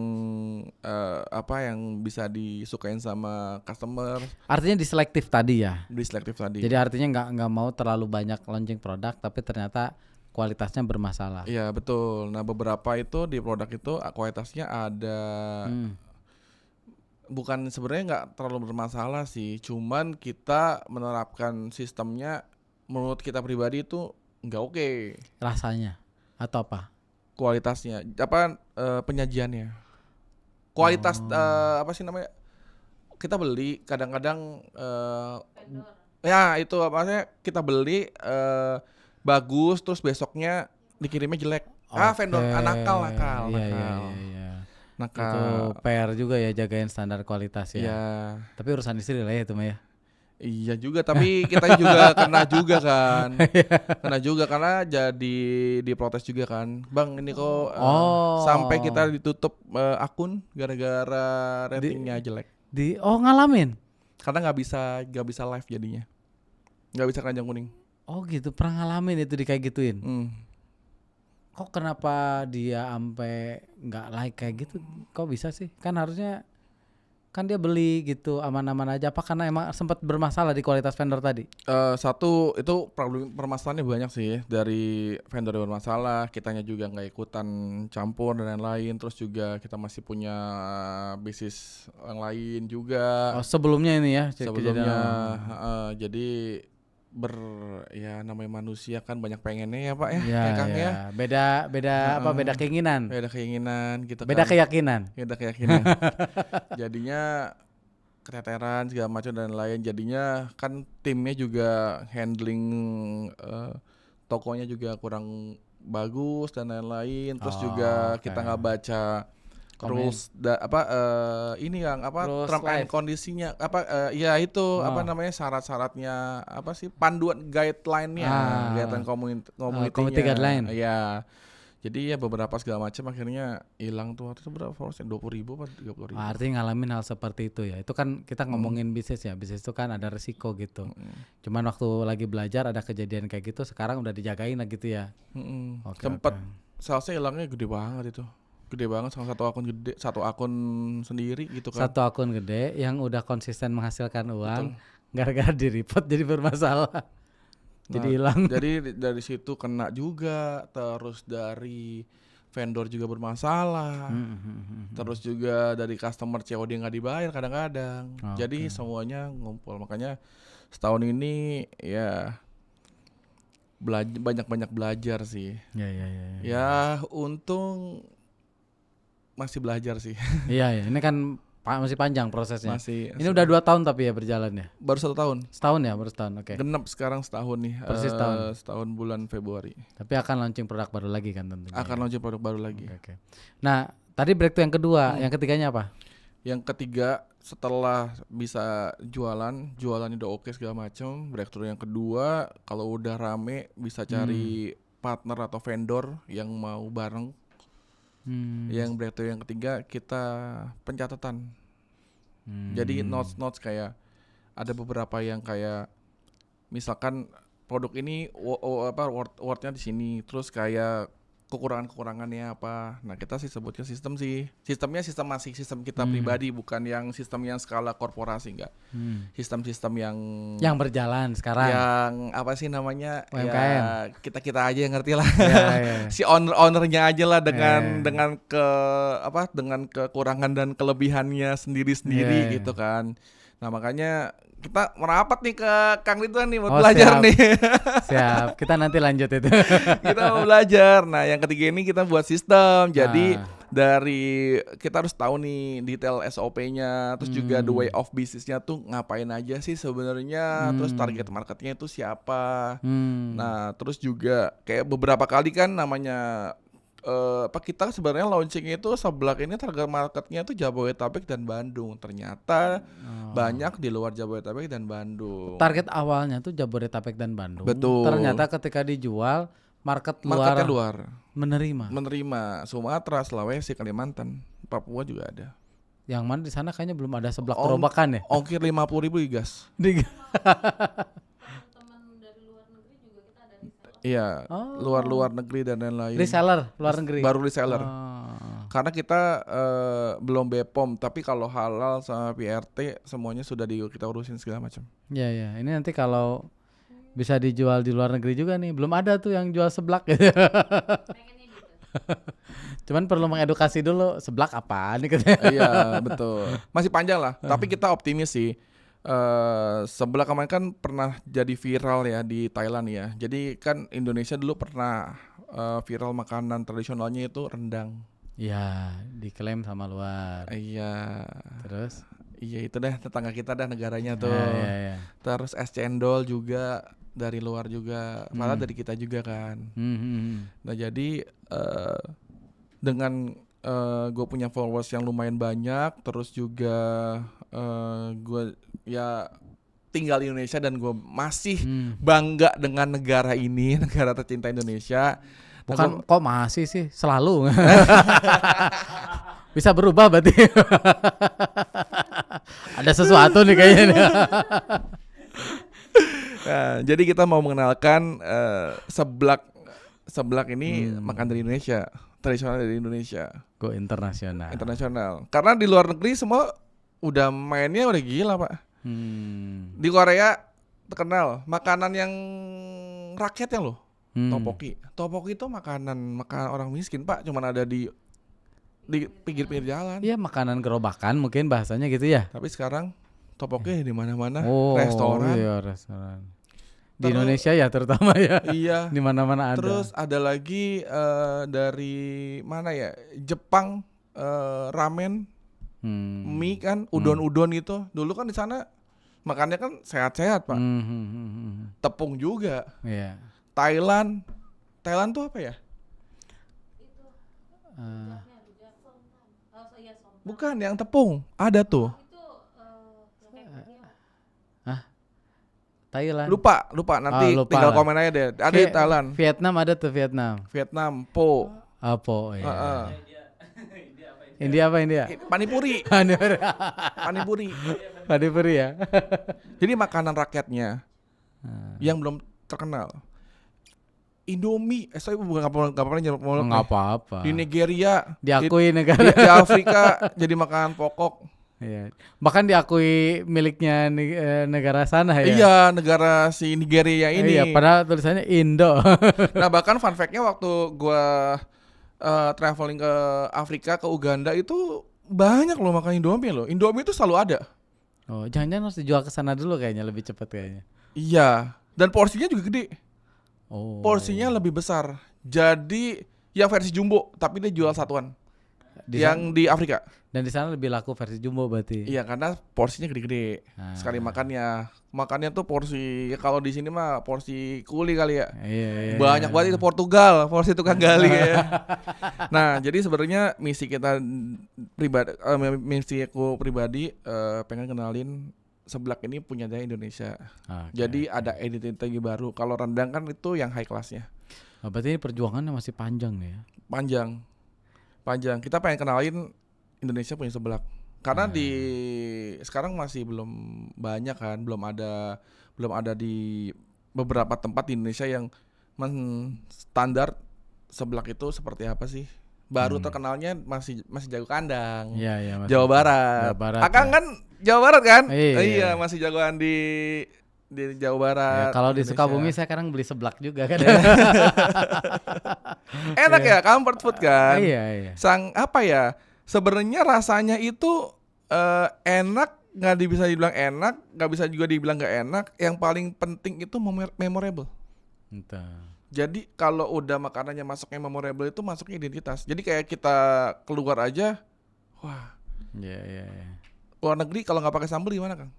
yang bisa disukain sama customer. Artinya diselektif tadi ya. Diselektif tadi. Jadi artinya nggak mau terlalu banyak launching produk, tapi ternyata kualitasnya bermasalah. Iya betul. Nah beberapa itu di produk itu kualitasnya ada. Bukan sebenarnya nggak terlalu bermasalah sih, cuman kita menerapkan sistemnya menurut kita pribadi itu nggak oke. Rasanya atau apa? Kualitasnya, penyajiannya. Kualitas apa sih namanya? Kita beli kadang-kadang ya itu maksudnya kita beli bagus terus besoknya dikirimnya jelek. Vendor nakal. Itu PR juga ya jagain standar kualitas ya. Iya. Tapi urusan istri lah ya itu mah ya. Iya juga, tapi kita juga kena juga kan. Kena juga karena jadi diprotes juga kan. Bang ini kok sampai kita ditutup akun gara-gara ratingnya jelek. Ngalamin? Karena nggak bisa live jadinya. Nggak bisa keranjang kuning. Oh gitu, pernah ngalamin itu kayak gituin. Kok kenapa dia sampai nggak like kayak gitu? Kok bisa sih? Kan harusnya kan dia beli gitu aman-aman aja. Apa karena emang sempat bermasalah di kualitas vendor tadi? Satu itu permasalahannya banyak sih. Dari vendor yang bermasalah, kitanya juga nggak ikutan campur dan lain-lain. Terus juga kita masih punya bisnis yang lain juga. Sebelumnya ini ya? Sebelumnya, jadi namanya manusia kan banyak pengennya ya Pak ya, Kang ya. Beda keinginan. Beda keinginan gitu beda kan. keyakinan. Beda keyakinan. Jadinya keteteran segala macam dan lain. Jadinya kan timnya juga handling tokonya juga kurang bagus dan lain-lain. Terus juga kita nggak baca rules ini yang term and kondisinya syarat-syaratnya panduan guideline-nya guideline community guideline. Iya. Jadi ya beberapa segala macam akhirnya hilang tuh. Itu berapa followersnya? 20.000 atau 30.000. Artinya ngalamin hal seperti itu ya. Itu kan kita ngomongin bisnis ya. Bisnis itu kan ada resiko gitu. Cuman waktu lagi belajar ada kejadian kayak gitu, sekarang udah dijagain lah gitu ya. Sempet salesnya hilangnya gede banget itu. Gede banget, sama satu akun sendiri gitu kan. Satu akun gede yang udah konsisten menghasilkan uang. Gara-gara di-report jadi bermasalah. Jadi hilang. Jadi dari situ kena juga, terus dari vendor juga bermasalah, terus juga dari customer COD nggak dibayar kadang-kadang. Jadi semuanya ngumpul, makanya setahun ini ya banyak belajar sih. Ya untung masih belajar sih. Iya, ini kan masih panjang prosesnya. Ini udah 2 tahun tapi ya berjalan ya? Baru 1 tahun. Setahun ya, baru setahun. Oke. Genap sekarang setahun nih. Persis setahun. Setahun bulan Februari. Tapi akan launching produk baru lagi kan tentunya. Akan launching produk baru lagi. Oke. Nah, tadi breakthrough yang kedua, yang ketiganya apa? Yang ketiga setelah bisa jualan udah oke segala macam. Breakthrough yang kedua kalau udah rame bisa cari partner atau vendor yang mau bareng. Yang breakthrough yang ketiga kita pencatatan. Jadi notes kayak ada beberapa yang kayak misalkan produk ini wordnya di sini, terus kayak kekurangannya apa. Nah kita sih sebutnya sistemnya sistem kita pribadi, bukan yang sistem yang skala korporasi, enggak. Sistem yang berjalan sekarang, yang apa sih namanya, UMKM. ya kita aja yang ngerti lah. Ya. Si ownernya aja lah dengan kekurangan dan kelebihannya sendiri gitu kan. Nah makanya kita merapat nih ke Kang Ridwan nih buat belajar nih. Siap, kita nanti lanjut itu. Kita mau belajar. Nah yang ketiga ini kita buat sistem. Jadi dari kita harus tahu nih detail SOP-nya, terus juga the way of business-nya tuh ngapain aja sih sebenarnya, terus target marketnya itu siapa. Nah terus juga kayak beberapa kali kan namanya kita sebenarnya launching itu seblak ini target marketnya itu Jabodetabek dan Bandung. Ternyata banyak di luar Jabodetabek dan Bandung. Target awalnya tuh Jabodetabek dan Bandung. Betul. Ternyata ketika dijual marketnya luar menerima. Sumatera, Sulawesi, Kalimantan, Papua juga ada. Yang mana di sana kayaknya belum ada seblak gerobakan ya? Ongkir 50.000 digas. Iya, luar negeri dan lain-lain. Reseller luar negeri. Baru reseller. Karena kita belum BPOM, tapi kalau halal sama PRT semuanya sudah kita urusin segala macam. Iya. Ini nanti kalau bisa dijual di luar negeri juga nih, belum ada tuh yang jual seblak gitu. Cuman perlu mengedukasi dulu seblak apa nih katanya. Iya, betul. Masih panjang lah, tapi kita optimis sih. Sebelah kemarin kan pernah jadi viral ya di Thailand ya. Jadi kan Indonesia dulu pernah viral makanan tradisionalnya itu rendang. Iya, diklaim sama luar. Iya. Terus? Iya itu deh tetangga kita dah negaranya tuh. Iya. Terus es cendol juga dari luar juga, malah dari kita juga kan. Nah jadi dengan gue punya followers yang lumayan banyak, terus juga gue ya tinggal di Indonesia dan gue masih bangga dengan negara ini, negara tercinta Indonesia. Bukan kok masih sih, selalu. Bisa berubah berarti. Ada sesuatu nih kayaknya nih. Nah, jadi kita mau mengenalkan seblak ini makan dari Indonesia, tradisional dari Indonesia. Go internasional. Karena di luar negeri semua udah mainnya udah gila pak. Di Korea terkenal makanan yang rakyatnya loh, topoki itu makanan orang miskin pak, cuman ada di pinggir-pinggir jalan. Iya makanan gerobakan mungkin bahasanya gitu ya. Tapi sekarang topoki di mana-mana, restoran. Iya restoran. Di Indonesia ya terutama ya. Iya. Di mana-mana ada. Terus ada lagi dari mana ya? Jepang ramen. Mie kan, udon itu. Dulu kan di sana makannya kan sehat-sehat, Pak. Tepung juga. Iya. Thailand tuh apa ya? Bukan yang tepung, ada tuh. Thailand. Lupa nanti tinggal komen aja deh. Ada di Thailand. Vietnam ada tuh Vietnam, po. Po ya. India apa India? Panipuri. Panipuri ya. Jadi makanan rakyatnya yang belum terkenal. Indomie, saya bukan nggak apa-apa. Di Nigeria, diakui negara di Afrika jadi makanan pokok. Iya. Bahkan diakui miliknya negara sana ya. Iya, negara si Nigeria ini. Iya, padahal tulisannya Indo. Nah, bahkan fun fact-nya waktu gua traveling ke Afrika, ke Uganda itu banyak loh makan Indomie loh. Indomie itu selalu ada. Oh, jangan-jangan harus dijual ke sana dulu kayaknya, lebih cepat kayaknya. Iya, dan porsinya juga gede. Oh. Porsinya lebih besar. Jadi ya versi jumbo, tapi dia jual satuan. Di Afrika. Dan di sana lebih laku versi jumbo berarti. Iya, karena porsinya gede-gede. Sekali makannya tuh porsi, kalau di sini mah porsi kuli kali ya. Iya. Banyak banget itu Portugal, porsi tukang gali ya. Nah, jadi sebenarnya misi kita pribadi, aku pribadi pengen kenalin seblak ini punya dari Indonesia. Jadi ada identitas baru. Kalau rendang kan itu yang high class-nya. Berarti ini perjuangannya masih panjang nih ya. Panjang. Kita pengen kenalin Indonesia punya seblak. Karena di sekarang masih belum banyak kan, belum ada di beberapa tempat di Indonesia yang standar seblak itu seperti apa sih. Baru terkenalnya masih jago kandang. Iya, Jawa Barat. Akang kan Jawa Barat kan? Iya, masih jagoan di Jawa Barat. Ya, kalau di Indonesia. Sukabumi saya kadang beli seblak juga kan. Enak ya, comfort food kan? Iya. Apa ya? Sebenarnya rasanya itu enak, nggak bisa dibilang enak, nggak bisa juga dibilang nggak enak. Yang paling penting itu memorable. Entah. Jadi kalau udah makanannya masuknya memorable itu masuknya identitas. Jadi kayak kita keluar aja, wah. Iya. Luar negeri kalau nggak pakai sambal gimana, Kang?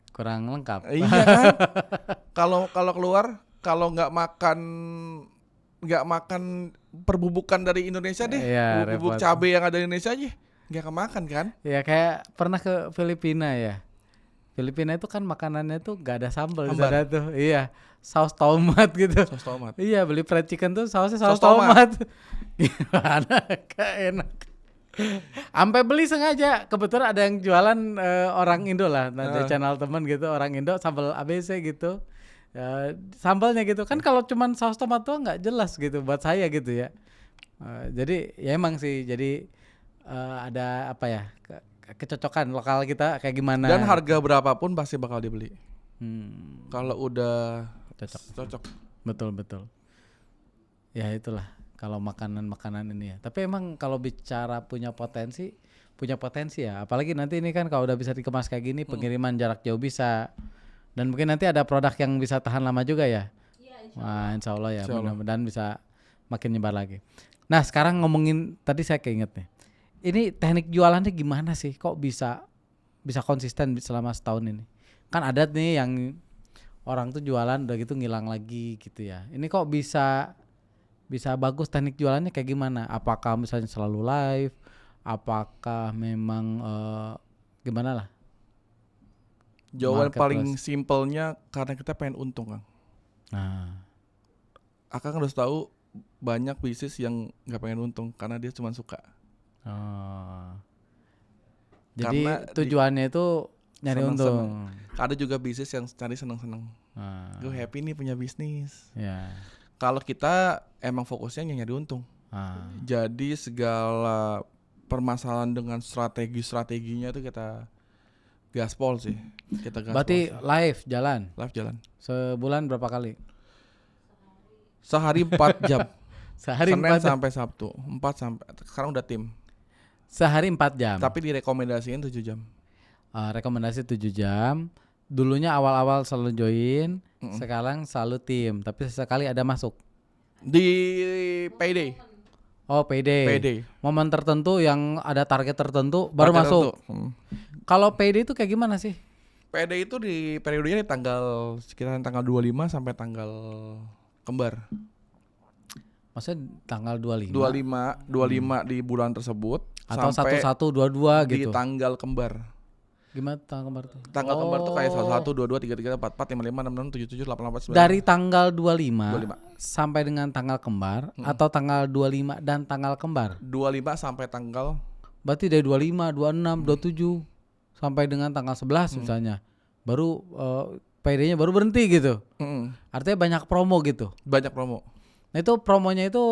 Kurang lengkap. Iya kan? Kalau keluar, kalau nggak makan perbubukan dari Indonesia deh, Iya, bubuk repot. cabai yang ada di Indonesia aja nggak kemakan kan? Ya kayak pernah ke Filipina ya. Filipina itu kan makanannya tuh gak ada sambal di Hambar. sana tuh. Iya, saus tomat gitu. Saus tomat. Iya, beli fried chicken tuh sausnya saus Saus tomat. tomat. Gimana? Gak enak. Sampai beli sengaja. Kebetulan ada yang jualan orang Indo lah. Nah, di channel temen gitu orang Indo sambal ABC gitu. Sambalnya gitu kan kalau cuman saus tomat tuh nggak jelas gitu buat saya gitu ya. Jadi ya emang sih jadi ada apa ya kecocokan lokal kita kayak gimana. Dan harga berapapun pasti bakal dibeli. Hmm, Kalau udah cocok. betul. Ya itulah kalau makanan ini ya. Tapi emang kalau bicara punya potensi ya. Apalagi nanti ini kan kalau udah bisa dikemas kayak gini pengiriman jarak jauh bisa. Dan mungkin nanti ada produk yang bisa tahan lama juga ya. Iya, Wah, insya Allah ya. Insya Allah. Mudah-mudahan bisa makin nyebar lagi. Nah sekarang ngomongin tadi saya keinget nih. Ini teknik jualannya gimana sih? Kok bisa konsisten selama setahun ini? Kan ada nih yang orang tuh jualan udah gitu ngilang lagi gitu ya. Ini kok bisa bagus teknik jualannya kayak gimana? Apakah misalnya selalu live? Apakah memang gimana lah? Jawaban Market paling plus. simpelnya karena kita pengen untung, Kang. Nah, Akang harus tahu banyak bisnis yang nggak pengen untung karena dia cuma suka. Jadi Karena tujuannya itu nyari seneng-seneng. untung. Ada juga bisnis yang cari seneng-seneng. Nah, Gue happy nih punya bisnis. ya. Kalau kita emang fokusnya nyari untung. Ah, Jadi segala permasalahan dengan strateginya itu kita gaspol sih. Kita gaspol. berarti sih. live jalan Live jalan. sebulan berapa kali? Sehari 4 jam. Sehari Senin 4 jam. sampai Sabtu. 4 sampai sekarang udah tim. Sehari 4 jam. Tapi direkomendasiin 7 jam. Rekomendasi 7 jam. Dulunya awal-awal selalu join, sekarang selalu tim, tapi sesekali ada masuk. Di payday. Oh, PD. Momen tertentu yang ada target tertentu baru Target masuk. tertentu. Kalau PD itu kayak gimana sih? Payday itu di periodenya di tanggal sekitaran tanggal 25 sampai tanggal kembar. Maksudnya tanggal 25 25 di bulan tersebut atau sampai 11 22 di gitu. tanggal kembar. Gimana tanggal kembar tuh? Tanggal kembar tuh kayak 11, 22, 23, 34, 45, 56, 77, 88, 99. Dari tanggal 25 25. sampai dengan tanggal kembar atau tanggal 25 dan tanggal kembar. 25 sampai tanggal Berarti dari 25, 26, 27 sampai dengan tanggal 11 misalnya. Baru PD-nya baru berhenti gitu. Artinya banyak promo gitu. banyak promo. Nah itu promonya itu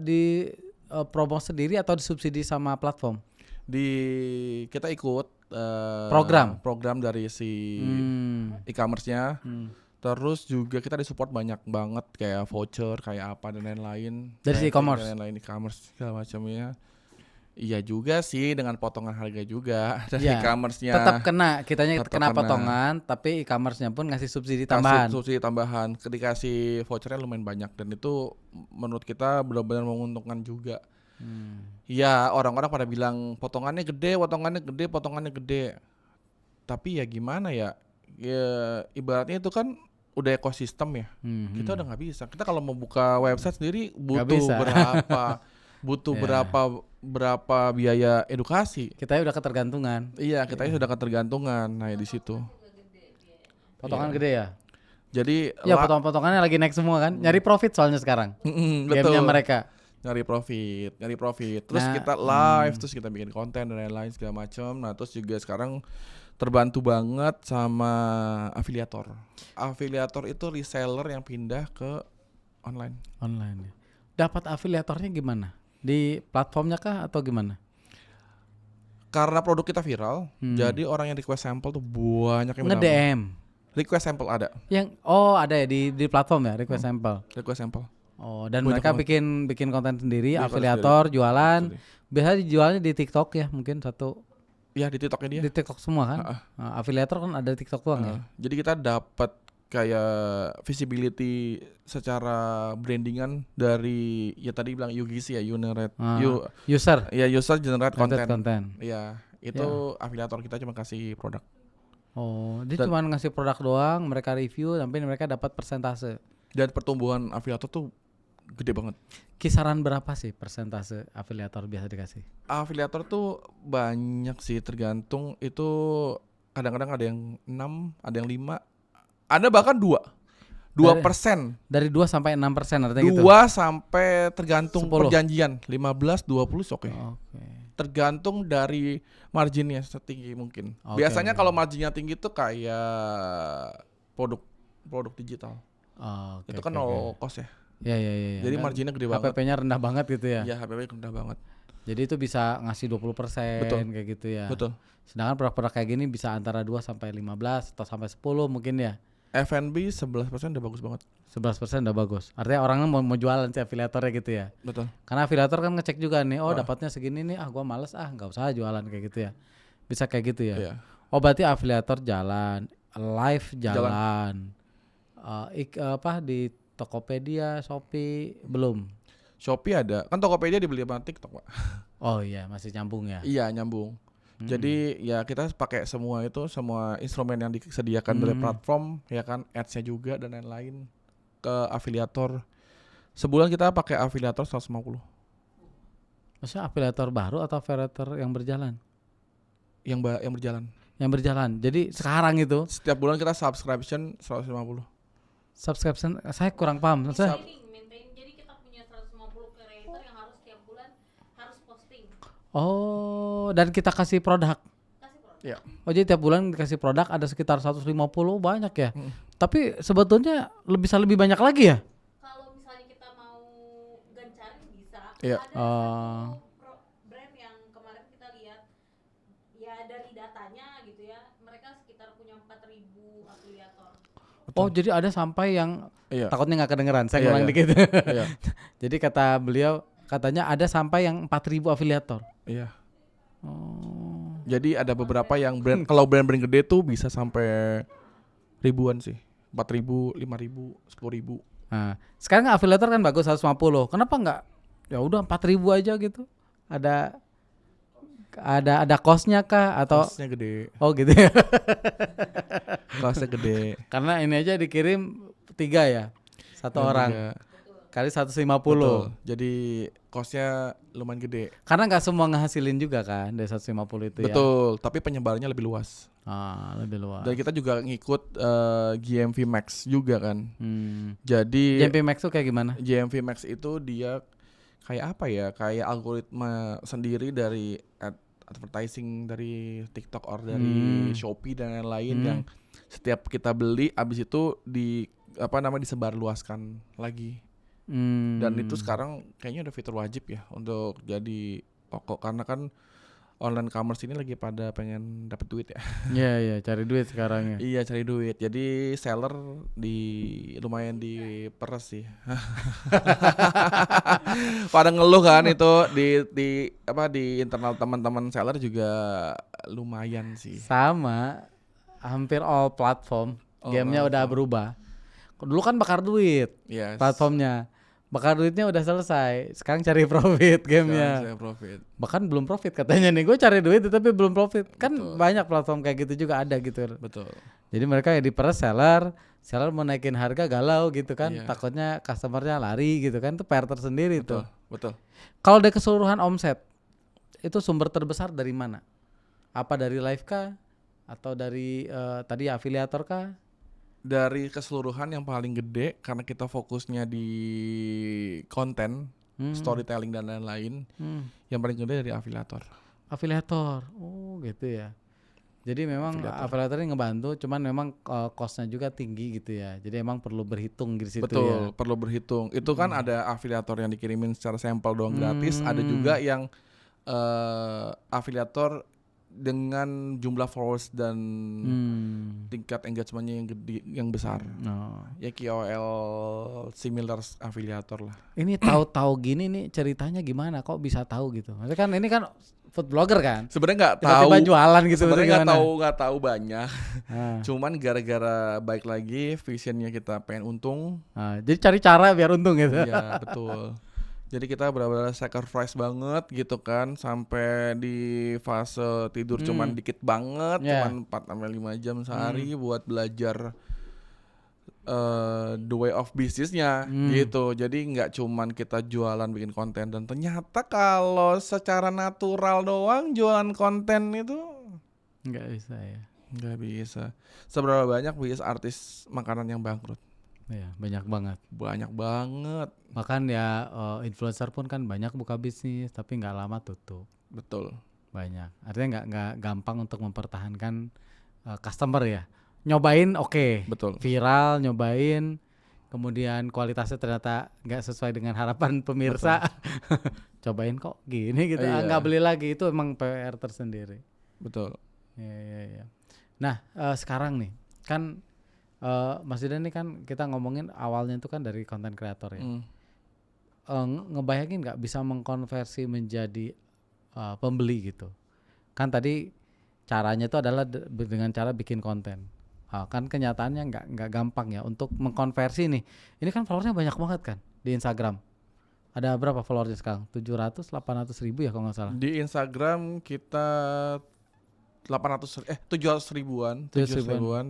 di promo sendiri atau disubsidi sama platform? Kita ikut program dari si e-commerce-nya. Terus juga kita disupport banyak banget kayak voucher, kayak apa dan lain-lain. Dari si e-commerce? Dan lain-lain e-commerce segala macamnya. Iya juga sih dengan potongan harga juga dari Ya, e-commerce-nya. tetap kena, kitanya Tetap kena kena. potongan, tapi e-commerce-nya pun ngasih subsidi Kasih tambahan. subsidi tambahan, dikasih vouchernya lumayan banyak dan itu menurut kita benar-benar menguntungkan juga. Ya orang-orang pada bilang potongannya gede. Tapi ya gimana ya? Ya ibaratnya itu kan udah ekosistem ya. Kita udah nggak bisa. Kita kalau mau buka website sendiri butuh bisa. butuh Ya. berapa biaya edukasi. Kita udah ketergantungan. Iya, kita sudah ketergantungan. Nah, di situ. Potongan gede ya? Jadi Ya potongan-potongannya lagi naik semua kan. Nyari profit soalnya sekarang. betul. Gamenya mereka. Nyari profit. Terus Nah, kita live, terus kita bikin konten dan lain-lain segala macam. Nah, terus juga sekarang terbantu banget sama afiliator. Afiliator itu reseller yang pindah ke online. Online. Dapat afiliatornya gimana? Di platformnya kah atau gimana? Karena produk kita viral, jadi orang yang request sampel tuh banyak yang minta sampel. Nge-DM. Request sampel ada. Yang ada ya di platform ya request sampel. Request sampel. Oh, dan Banyak mereka banget. bikin konten sendiri, Bikin afiliator, konten jualan. sendiri. Biasanya dijualnya di TikTok ya, mungkin satu Ya di TikToknya dia. di TikTok semua kan. Nah, afiliator kan ada di TikTok doang ya. Jadi kita dapat kayak visibility secara brandingan dari ya tadi bilang UGC ya, User user generate content. content. Iya, itu afiliator kita cuma kasih produk. Oh, dia cuma ngasih produk doang, mereka review, tapi mereka dapat persentase. Dan pertumbuhan afiliator tuh gede banget. Kisaran berapa sih persentase afiliator biasa dikasih? Afiliator tuh banyak sih, tergantung itu, kadang-kadang ada yang 6, ada yang 5, ada bahkan 2%. Dari 2 sampai 6% artinya 2 gitu. sampai tergantung 10. perjanjian, 15, 20 oke. Oke. Tergantung dari marginnya setinggi mungkin. Oke. Biasanya kalau marginnya tinggi tuh kayak produk digital. Oke, Itu kan oke, no cost ya. Ya. Jadi Dan marginnya gede banget. HPP-nya rendah banget gitu ya. Iya, HPP rendah banget. Jadi itu bisa ngasih 20% Betul. kayak gitu ya. Betul. Sedangkan produk-produk kayak gini bisa antara 2 sampai 15 atau sampai 10 mungkin ya. F&B 11% udah bagus banget. 11% udah bagus. Artinya orangnya mau jualan si afiliatornya gitu ya. Betul. Karena afiliator kan ngecek juga nih, dapatnya segini nih, gua males nggak usah jualan kayak gitu ya. Bisa kayak gitu ya. Iya. Oh berarti afiliator jalan, live jalan. Di Tokopedia, Shopee belum. Shopee ada. Kan Tokopedia dibeli sama TikTok, Pak. Oh iya, masih nyambung ya. Iya, nyambung. Jadi ya kita pakai semua instrumen yang disediakan dari platform, ya kan, ads-nya juga dan lain-lain ke afiliator. Sebulan kita pakai afiliator 150. Maksudnya afiliator baru atau afiliator yang berjalan? Yang berjalan. Yang berjalan. Jadi sekarang itu Setiap bulan kita subscription 150. subscription saya kurang paham. Maksudnya Maintain. Jadi kita punya 150 creator yang harus tiap bulan harus posting. dan kita kasih produk. Iya. Oh jadi tiap bulan dikasih produk ada sekitar 150, banyak ya. Tapi sebetulnya bisa lebih banyak lagi ya. Kalau misalnya kita mau gencarin bisa. Iya. Ada satu brand yang kemarin kita lihat ya dari datanya gitu ya, mereka sekitar punya 4.000 afiliator. Oh jadi ada sampai yang Iya. takutnya nggak kedengeran. Saya Iya, ngulang iya. dikit. Iya. Jadi kata beliau katanya ada sampai yang 4.000 afiliator. Iya. Oh. Jadi ada beberapa yang kalau brand-brand gede tuh bisa sampai ribuan sih. 4.000, 5.000, 10.000. Nah, sekarang afiliator kan bagus 150. Kenapa nggak ya udah 4.000 aja gitu? Ada cost-nya kah atau Costnya gede. Oh gitu ya. Costnya gede. Karena ini aja dikirim 3 ya. Satu Dan orang juga- kali 150. Betul. Jadi costnya lumayan gede. Karena nggak semua ngehasilin juga kan dari 150 itu ya. Betul. Tapi penyebarannya lebih luas. Lebih luas. Dan kita juga ngikut GMV Max juga kan. Jadi JMP Max tuh kayak gimana? GMV Max itu dia kayak apa ya? Kayak algoritma sendiri dari advertising dari TikTok or dari Shopee dan lain-lain yang setiap kita beli abis itu disebarluaskan lagi. Dan itu sekarang kayaknya udah fitur wajib ya untuk jadi toko, karena kan online commerce ini lagi pada pengen dapet duit ya. Iya, cari duit sekarang ya. Iya, cari duit. Jadi seller lumayan diperes sih. Pada ngeluh kan itu di internal teman-teman seller juga lumayan sih. Sama hampir all platform gamenya udah platform. berubah. Dulu kan bakar duit Yes. platformnya. Bakar duitnya udah selesai. Sekarang cari profit gamenya. Sekarang saya profit. Bahkan belum profit katanya nih. Gue cari duit tapi belum profit. Kan Betul. banyak platform kayak gitu juga ada gitu. Betul. Jadi mereka ya diperes seller mau naikin harga galau gitu kan. Iya. Takutnya customernya lari gitu kan. Itu PR tersendiri tuh. Betul. Kalau dari keseluruhan omset itu sumber terbesar dari mana? Apa dari live kah? Atau dari tadi afiliator kah? dari keseluruhan yang paling gede karena kita fokusnya di konten, storytelling dan lain-lain. Yang paling gede dari afiliator. Afiliator. Oh, gitu ya. Jadi memang afiliator ini ngebantu, cuman memang cost-nya juga tinggi gitu ya. Jadi emang perlu berhitung di situ Betul, ya. perlu berhitung. Itu kan ada afiliator yang dikirimin secara sampel doang gratis, ada juga yang afiliator dengan jumlah followers dan tingkat engagementnya yang gede, yang besar. Ya KOL similar afiliator lah. Ini tahu-tahu gini nih ceritanya gimana? Kok bisa tahu gitu? Maksudnya kan ini kan food blogger kan? Sebenarnya nggak tahu. Tiba-tiba jualan gitu. Sebenarnya nggak tahu banyak. Cuman gara-gara baik lagi visionnya kita pengen untung. Jadi cari cara biar untung gitu. Iya betul. Jadi kita benar-benar sacrifice banget gitu kan, sampai di fase tidur cuman dikit banget, cuman 4-5 jam sehari buat belajar the way of businessnya gitu. Jadi nggak cuman kita jualan bikin konten, dan ternyata kalau secara natural doang jualan konten itu nggak bisa ya. Nggak bisa. Seberapa banyak artis makanan yang bangkrut? Ya, banyak banget. Banyak banget. Bahkan ya influencer pun kan banyak buka bisnis tapi nggak lama tutup. Betul. Banyak. Artinya nggak gampang untuk mempertahankan customer ya. Nyobain oke. Betul. Viral nyobain, kemudian kualitasnya ternyata nggak sesuai dengan harapan pemirsa. Cobain kok gini gitu. Nggak beli lagi, itu emang PR tersendiri. Betul. Ya. Nah sekarang nih kan Mas Didan ini kan kita ngomongin awalnya itu kan dari konten kreator ya. Ngebayangin nggak bisa mengkonversi menjadi pembeli gitu? Kan tadi caranya itu adalah dengan cara bikin konten. Kan kenyataannya nggak gampang ya untuk mengkonversi nih. Ini kan followersnya banyak banget kan di Instagram. Ada berapa followersnya sekarang? 700-800 ribu ya kalau nggak salah. Di Instagram kita 700 ribuan,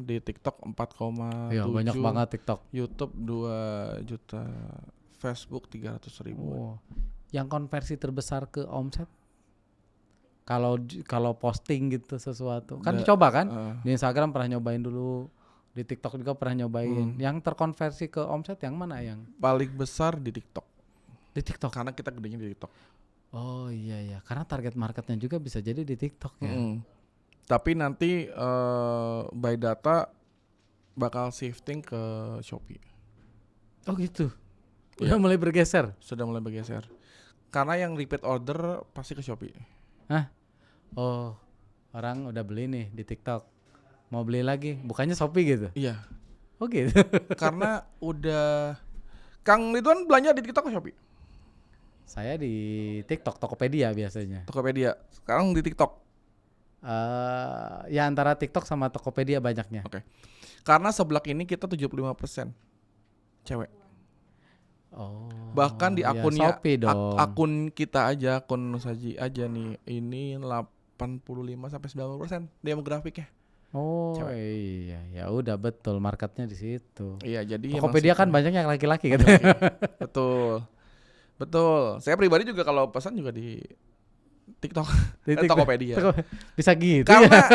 di TikTok 4,7. Iya, banyak banget TikTok. YouTube 2 juta, Facebook 300 ribu. Yang konversi terbesar ke omset? Kalau posting gitu sesuatu. Kan dicoba kan? Di Instagram pernah nyobain dulu, di TikTok juga pernah nyobain. Yang terkonversi ke omset yang mana yang? Paling besar di TikTok. Di TikTok. Karena kita gedenya di TikTok. Oh iya, karena target marketnya juga bisa jadi di TikTok ya. Tapi nanti by data bakal shifting ke Shopee. Oh gitu. Udah mulai bergeser. Sudah mulai bergeser. Karena yang repeat order pasti ke Shopee. Hah? Oh, orang udah beli nih di TikTok. Mau beli lagi, bukannya Shopee gitu? Iya. Oh gitu. Karena udah Kang Ridwan belanja di TikTok ke Shopee? Saya di TikTok, Tokopedia biasanya. Tokopedia. Sekarang di TikTok. Ya antara TikTok sama Tokopedia banyaknya. Oke. Karena sebelah ini kita 75% cewek. Oh. Bahkan di akunnya Shopee dong. akun kita aja, akun Nusaji aja nih, ini 85-90% demografiknya. Oh cewek. Iya, ya udah betul marketnya di situ. Iya, jadi Tokopedia kan banyak yang laki-laki kan. Betul. Saya pribadi juga kalau pesan juga di TikTok, Tokopedia. Bisa gitu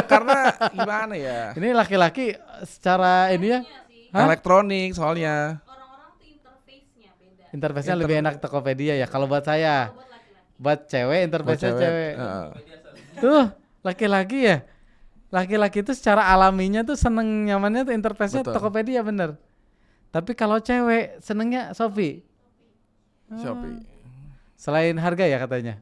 Karena gimana ya? Ini laki-laki secara ini ya. Elektronik soalnya. Orang-orang tuh interface-nya beda. Interface-nya lebih enak Tokopedia ya kalau buat saya. Buat cewek interface-nya cewek. Tuh, laki-laki ya. Laki-laki itu secara alaminya tuh seneng nyamannya tuh interface-nya Tokopedia bener. Tapi kalau cewek senengnya Shopee. Selain harga ya katanya.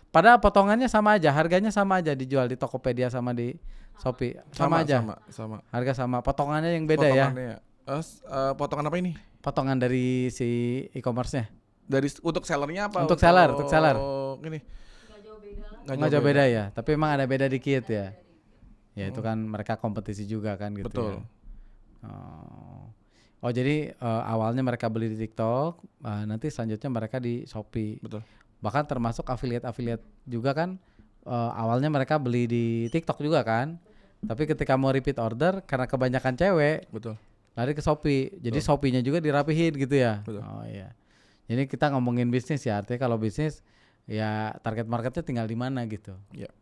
Padahal potongannya sama aja, harganya sama aja dijual di Tokopedia sama di Shopee. Sama aja. Sama. Harga sama, potongannya yang beda ya. Potongan apa ini? Potongan dari si e-commerce-nya. Untuk sellernya apa? Untuk seller. Ini. Nggak jauh beda ya, tapi emang ada beda dikit ya. Ya itu kan mereka kompetisi juga kan gitu. Betul. Ya. Oh jadi awalnya mereka beli di TikTok, nanti selanjutnya mereka di Shopee. Betul. Bahkan termasuk afiliat juga kan, awalnya mereka beli di TikTok juga kan. Tapi ketika mau repeat order karena kebanyakan cewek, betul, lari ke Shopee. Jadi Shopee-nya juga dirapihin gitu ya. Betul. Oh iya. Jadi kita ngomongin bisnis ya, artinya kalau bisnis ya target marketnya tinggal di mana gitu. Iya.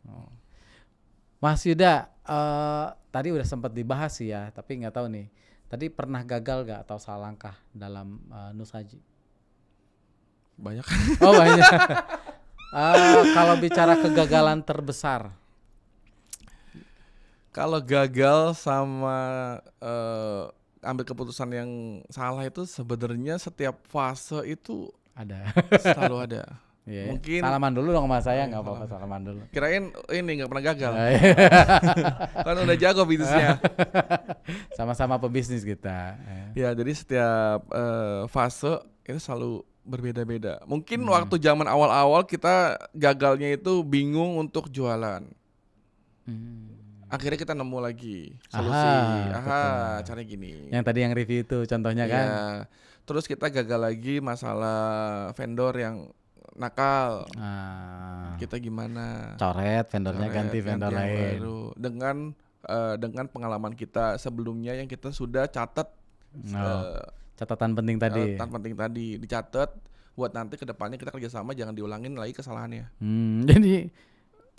Mas Yuda, tadi udah sempat dibahas sih ya, tapi nggak tahu nih. Tadi pernah gagal gak atau salah langkah dalam Nus Haji? Banyak. Oh banyak. Kalau bicara kegagalan terbesar, Kalau gagal sama ambil keputusan yang salah itu sebenarnya setiap fase itu ada. selalu ada. Iya, Mungkin salaman dulu dong sama saya, nggak apa-apa salaman dulu. kirain ini nggak pernah gagal. Iya. Kan udah jago bisnisnya. Sama-sama pebisnis kita. Ya, jadi setiap fase itu selalu berbeda-beda. Mungkin waktu zaman awal-awal kita gagalnya itu bingung untuk jualan. Akhirnya kita nemu lagi solusi. Caranya gini. Yang tadi yang review itu contohnya kan. Ya. Terus kita gagal lagi masalah vendor yang nakal. Kita gimana? Coret vendornya, ganti vendor yang lain. baru. Dengan pengalaman kita sebelumnya yang kita sudah catat. Catatan penting tadi. Catatan penting tadi dicatat buat nanti kedepannya kita kerjasama jangan diulangin lagi kesalahannya. Jadi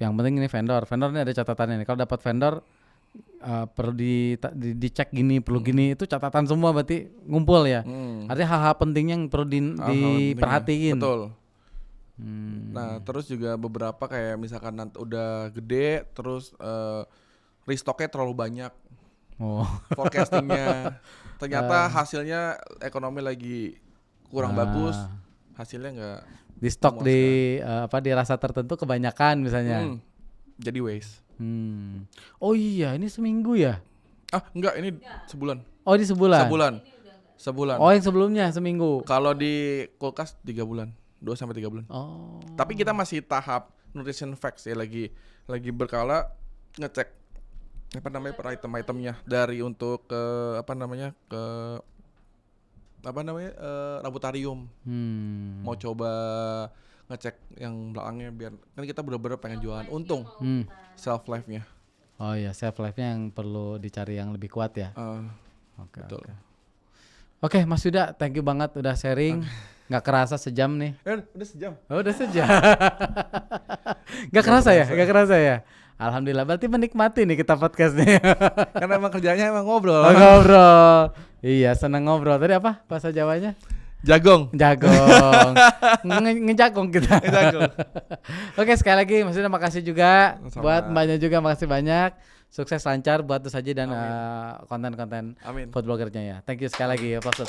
yang penting ini vendor ini ada catatannya nih. Kalau dapat vendor perlu dicek gini, perlu gini, itu catatan semua berarti ngumpul ya. Artinya hal-hal penting yang perlu diperhatiin. Betul. Nah terus juga beberapa kayak misalkan nanti udah gede terus restocknya terlalu banyak. Forecastingnya ternyata hasilnya ekonomi lagi kurang bagus, hasilnya nggak di stok di rasa tertentu kebanyakan misalnya. Jadi waste. Oh iya, ini seminggu ya? Enggak, ini sebulan. Oh, ini sebulan. Sebulan. Oh, yang sebelumnya seminggu. Kalau di kulkas 3 bulan, 2-3 bulan. Oh. Tapi kita masih tahap nutrition facts ya, lagi berkala ngecek per item-itemnya dari untuk laboratorium. Mau coba ngecek yang belakangnya biar kan kita bener-bener pengen jualan untung. Shelf life-nya. Oh iya, shelf life-nya yang perlu dicari yang lebih kuat ya. Betul. Oke, Mas Yuda, thank you banget udah sharing. Nggak kerasa sejam nih. Udah sejam. Oh, udah sejam. Nggak kerasa ya? Alhamdulillah, berarti menikmati nih kita podcast nih. Karena emang kerjanya emang ngobrol. Ngobrol. Iya, seneng ngobrol. Tadi apa bahasa Jawanya? Jagong. Ngejagong kita. Oke, sekali lagi Mas Yuda makasih juga. Sama. Buat Mbaknya juga makasih banyak. Sukses lancar buat Nus Haji dan konten-konten food bloggernya ya. Thank you sekali lagi. Applause.